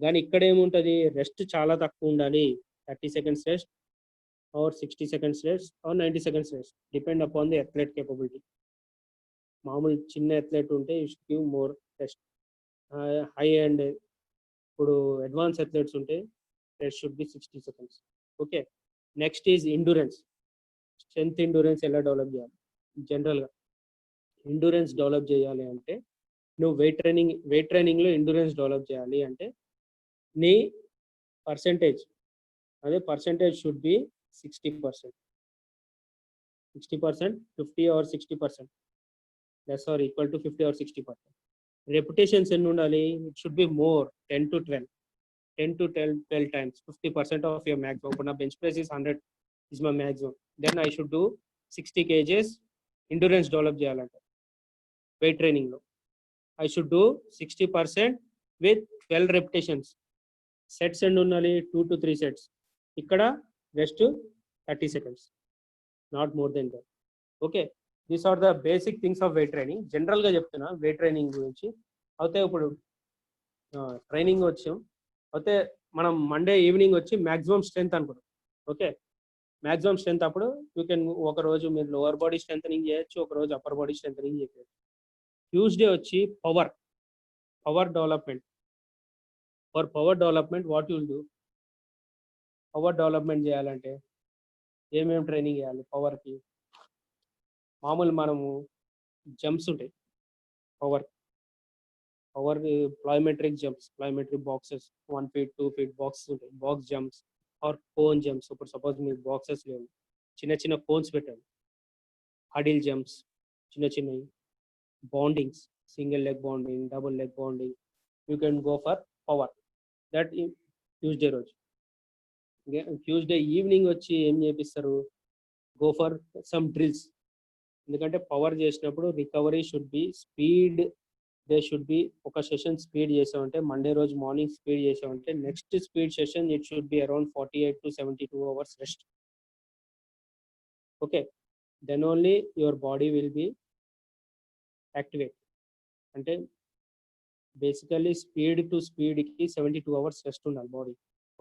కానీ ఇక్కడ ఏముంటుంది? రెస్ట్ చాలా తక్కువ ఉండాలి. 30 seconds rest or 60 seconds rest or 90 seconds rest, depend upon the athlete capability. మామూలు చిన్న అథ్లెట్ ఉంటే you should give more rest. High and ఇప్పుడు అడ్వాన్స్ అథ్లెట్స్ ఉంటే rest should be 60 seconds. Okay, next is endurance. Strength endurance ఎలా develop చేయాలి? జనరల్గా endurance develop చేయాలి అంటే నువ్వు వెయిట్ ట్రైనింగ్లో ఎండ్యూరెన్స్ డెవలప్ చేయాలి అంటే నీ percentage should be 60%, 50 or 60%, less or equal to 50 or 60%. Repetitions ఎన్ని ఉండాలి? It should be more, 10 to 12 times, 50% of your maximum. ఇప్పుడు నా bench press is 100 is my maximum, then I should do 60 kgs endurance develop చేయాలంటే weight ట్రైనింగ్లో I should do 60% with 12 repetitions. Sets ఎన్ని ఉండాలి? 2 to 3 sets. ఇక్కడ rest 30 seconds, not more than that. Okay, these are the basic things of weight training. జనరల్గా చెప్తున్నా weight training గురించి. అయితే ఇప్పుడు ట్రైనింగ్ వచ్చాం, అయితే మనం మండే ఈవినింగ్ వచ్చి మ్యాక్సిమం స్ట్రెంత్ అనుకుంటాం. ఓకే, మ్యాక్సిమం స్ట్రెంత్ అప్పుడు యూ కెన్ ఒక రోజు మీరు లోవర్ బాడీ స్ట్రెంథనింగ్ చేయొచ్చు, ఒక రోజు అప్పర్ బాడీ స్ట్రెంథనింగ్ చేయొచ్చు. ట్యూస్డే వచ్చి power development. For power development what you'll do? Power development చేయాలంటే ఏమేమి ట్రైనింగ్ చేయాలి? పవర్కి మామూలు మనము జంప్స్ ఉంటాయి, power power plyometric jumps, plyometric boxes 1 feet 2 feet boxes ఉంటాయి, box jumps or cone jumps. ఇప్పుడు సపోజ్ మీకు బాక్సెస్ లేవు, చిన్న చిన్న కోన్స్ పెట్టండి. హడిల్ జంప్స్ చిన్న చిన్నవి, boundings, single leg bounding, double leg bounding, you can go for power. That Tuesday రోజు. ట్యూస్డే ఈవినింగ్ వచ్చి ఏం చేపిస్తారు, గో ఫర్ సమ్ డ్రిల్స్. ఎందుకంటే పవర్ చేసినప్పుడు recovery should be speed. They should be ఒక సెషన్ స్పీడ్ చేసామంటే, మండే రోజు morning speed చేసామంటే next speed session it should be around 48 to 72 hours rest. Okay, then only your body will be activate. అంటే basically speed to స్పీడ్కి 72 hours rest ఉండాలి body,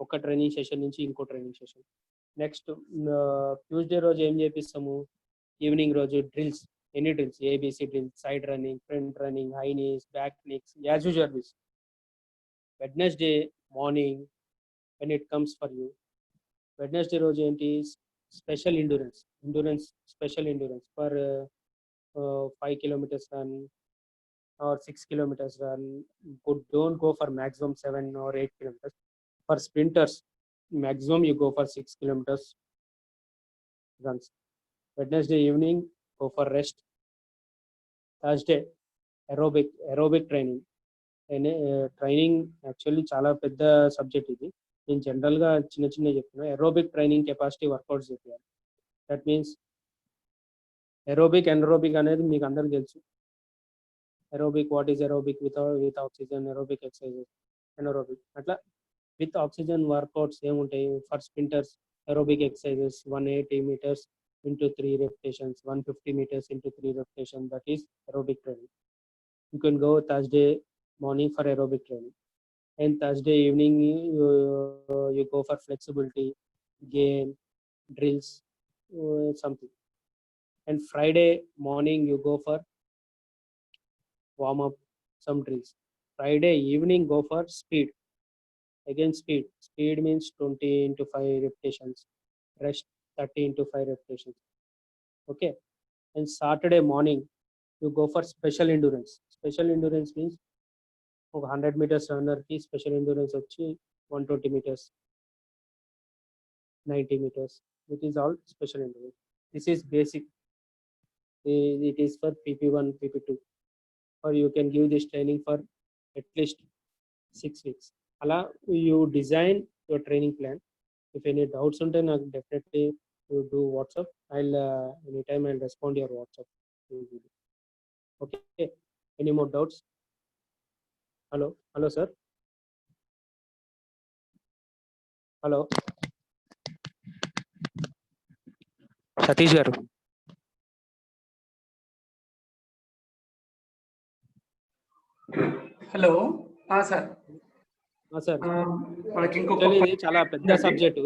ఒక training session నుంచి ఇంకో training session. Next Tuesday రోజు ఏం చేపిస్తాము, ఈవినింగ్ రోజు drills, any drills, ABC drills, side running, front running, high knees, back kicks, as usual this. Wednesday morning when it comes for you, Wednesday రోజు ఏంటి, special endurance special endurance for 5 kilometers run or 6 kilometers run. Don't go for maximum 7 or 8 kilometers. For sprinters, maximum you go for 6 kilometers runs. Wednesday evening, go for rest. Thursday, aerobic training. Training actually చాలా పెద్ద subject ఇది. నేను జనరల్గా చిన్న చెప్తున్నా. Aerobic training capacity workouts చెప్పాను. That means aerobic anaerobic అనేది మీకు అందరికి తెలుసు. Aerobic, what is aerobic, with oxygen, aerobic exercises, anaerobic. అట్లా విత్ ఆక్సిజన్ వర్కౌట్స్ ఏముంటాయి, for sprinters aerobic exercises 180 meters into 3 repetitions, 150 meters into 3 repetitions. That is aerobic training. You can go Thursday morning for aerobic training, and Thursday evening you go for flexibility, gain, drills, something. And Friday morning you go for warm up, some drills. Friday evening go for speed. Again speed means 20 into 5 repetitions, rest 30 into 5 repetitions. Okay, and Saturday morning you go for special endurance. Special endurance means 100 meters runner ki special endurance వచ్చి 120 meters, 90 meters. It is all special endurance. This is basic. It is for PP1, PP2, or you can give this training for at least 6 weeks. Ala you design your training plan. If any doubts unte నాకు definitely you do WhatsApp. Anytime I'll respond your WhatsApp. Okay, any more doubts? Hello sir. Hello Satish గారు. Hello sir. Sir, మనకి ఇంకొక ఇది చాలా పెద్ద subject.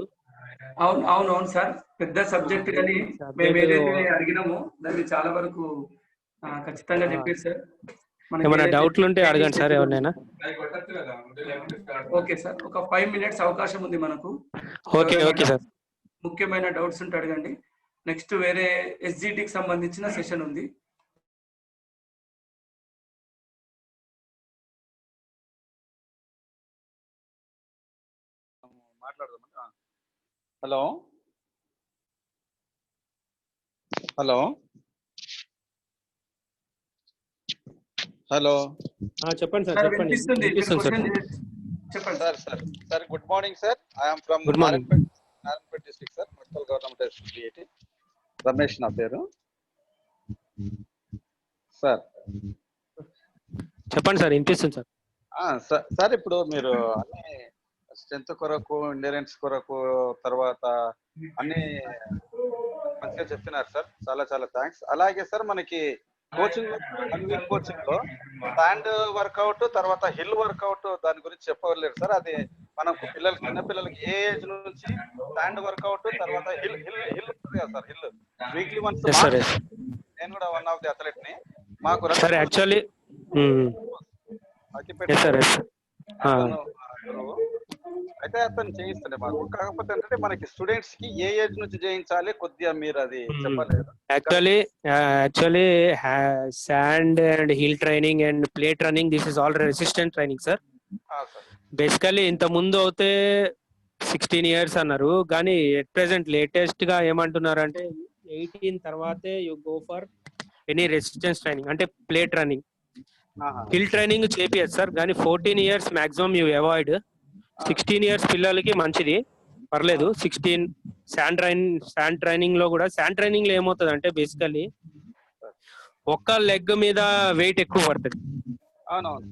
అవును sir, పెద్ద subject కానీ మేము ఏదైతే అడిగినామో దాన్ని చాలా వరకు ఖచ్చితంగా చెప్పారు సార్. ఏమైనా డౌట్లు ఉంటే అడగండి సార్ ఎవరినైనా. ఓకే సార్, ఒక 5 minutes అవకాశం ఉంది మనకు. Okay sir. ముఖ్యమైన డౌట్స్ ఉంటే అడగండి. నెక్స్ట్ వేరే ఎస్జిటికి సంబంధించిన సెషన్ ఉంది. హలో చెప్పండి సార్. చెప్పండి sir. Good morning sir. I'm from Narayanpet district sir, municipal government SBIT. Ramesh నా పేరు సార్. చెప్పండి సార్, వినిపిస్తుంది సార్. సార్ ఇప్పుడు మీరు అన్ని స్ట్రెంత్ కొరకు, ఎండ్యూరెన్స్ కొరకు, తర్వాత అన్ని మంచిగా చెప్తున్నారు సార్. చాలా థ్యాంక్స్. అలాగే సార్ మనకి కోచింగ్, 1 week కోచింగ్ లో స్టాండ్ వర్కౌట్, తర్వాత హిల్ వర్కౌట్ దాని గురించి చెప్పలేరు సార్. అది మనకు చిన్న పిల్లలకి ఏ ఏజ్ నుంచి స్టాండ్ వర్కౌట్, తర్వాత హిల్ ఉంటుంది కదా సార్. Hill weekly once. నేను కూడా వన్ ఆఫ్ ది అథ్లెట్ ని. మాకు అయితే అతను చేయిస్తుండే మాకు. కాకపోతే ఏంటంటే మనకి స్టూడెంట్స్ కి ఏ ఏజ్ నుంచి చేయించాలి కొద్దిగా మీరు అది చెప్పలేదు. Actually, sand and hill training and plate running, this is all resistant training, sir. Sir basically ఇంత ముందు అయితే 16 ఇయర్స్ అన్నారు, కానీ ఎట్ ప్రెసెంట్ లేటెస్ట్ గా ఏమంటున్నారు అంటే 18 తర్వాతే you go for any resistance training, అంటే ప్లేట్ రన్నింగ్. హిల్ ట్రైనింగ్ చేపియచ్చు సార్, కానీ 14 years maximum you avoid. 16 years పిల్లలకి మంచిది, పర్లేదు. 16 శాండ్ ట్రైనింగ్ లో కూడా, శాండ్ ట్రైనింగ్ లో ఏమవుతుంది అంటే బేసికలీ ఒక్క లెగ్ మీద వెయిట్ ఎక్కువ పడుతుంది, అవునవును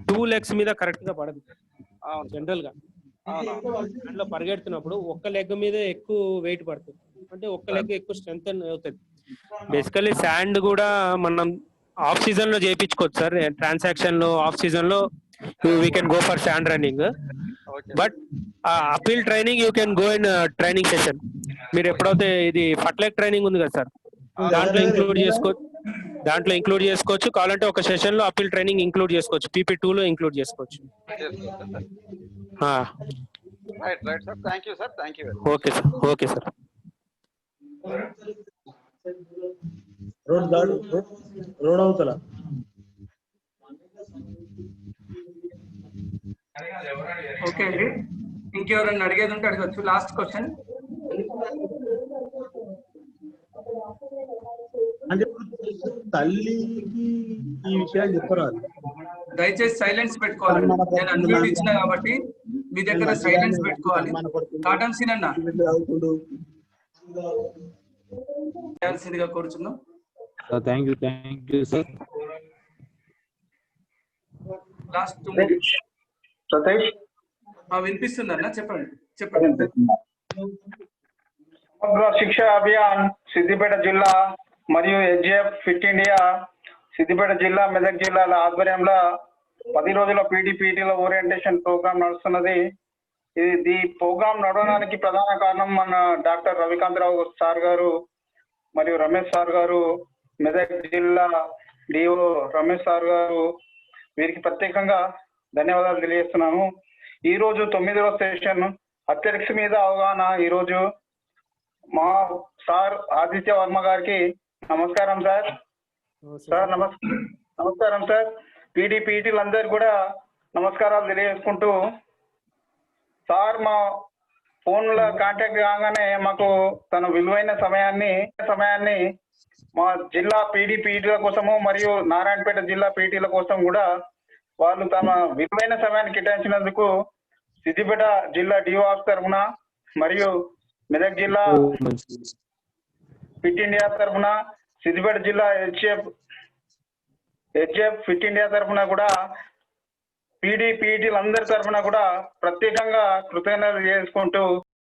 2 legs మీద కరెక్ట్ గా పడదు అవును జనరల్ గా. దాంట్లో పరిగెడుతున్నప్పుడు ఒక్క లెగ్ మీద ఎక్కువ వెయిట్ పడుతుంది, అంటే ఒక్క లెగ్ ఎక్కువ స్ట్రెంత్ అవుతుంది. బేసికలీ శాండ్ కూడా మనం ఆఫ్ సీజన్ లో చేయించుకోవచ్చు సార్. ట్రాన్సాక్షన్ లో ఆఫ్ సీజన్ లో we can go for sand running. Okay but appeal training you can go in training session. మీరు ఎప్పుడైతే ఇది ఫట్లెక్ ట్రైనింగ్ ఉంది కదా సార్, దాంట్లో ఇంక్లూడ్ చేసుకోవచ్చు. కావాలంటే ఒక సెషన్ లో అపీల్ ట్రైనింగ్ ఇంక్లూడ్ చేసుకోవచ్చు, PP2 లో ఇంక్లూడ్ చేసుకోవచ్చు. Right right sir, thank you sir, thank you. Okay sir, okay sir. Road అవుతల ఓకే అండి, ఇంకెవరన్నా అడిగేది ఉంటే అడగచ్చు. Last question. అంటే తల్లికి ఈ విషయాలు చెప్పరాదు. దయచేసి సైలెన్స్ పెట్టుకోవాలి. నేను అన్మ్యూట్ ఇచ్చిన కాబట్టి మీ దగ్గర సైలెన్స్ పెట్టుకోవాలి. కాటన్ సీన్ అన్న చేయాల్సిందిగా కోరుచున్నాం. Thank you sir. Last 2 minutes. Satish వినిపిస్తుందన్న, చెప్పండి. సమగ్ర శిక్ష అభియాన్ సిద్దిపేట జిల్లా మరియు HF ఫిట్ ఇండియా సిద్దిపేట జిల్లా, మెదక్ జిల్లాల ఆధ్వర్యంలో 10 రోజుల PDPTల ఓరియంటేషన్ ప్రోగ్రామ్ నడుస్తున్నది. ఈ ప్రోగ్రామ్ నడవడానికి ప్రధాన కారణం మన డాక్టర్ రవికాంతరావు సార్ గారు మరియు రమేష్ సార్ గారు, మెదక్ జిల్లా DO రమేష్ సార్ గారు, వీరికి ప్రత్యేకంగా ధన్యవాదాలు తెలియజేస్తున్నాము. ఈ రోజు 9వ సెషన్ అథ్లెటిక్స్ మీద అవగాహన. ఈ రోజు మా సార్ ఆదిత్య వర్మ గారికి నమస్కారం సార్. నమస్కారం సార్. PDPTలందరూ కూడా నమస్కారాలు తెలియజేసుకుంటూ, సార్ మా ఫోన్లో కాంటాక్ట్ కాగానే మాకు తన విలువైన సమయాన్ని మా జిల్లా PDPTల కోసము మరియు నారాయణపేట జిల్లా PT ల కోసం కూడా వాళ్ళు తమ విలువైన సమయాన్ని కేటాయించినందుకు సిద్దిపేట జిల్లా DO తరఫున మరియు మెదక్ జిల్లా ఫిట్ ఇండియా తరఫున, సిద్దిపేట జిల్లా HF ఫిట్ ఇండియా తరఫున కూడా, PDPTలందరి తరఫున కూడా ప్రత్యేకంగా కృతజ్ఞతలు చేసుకుంటూ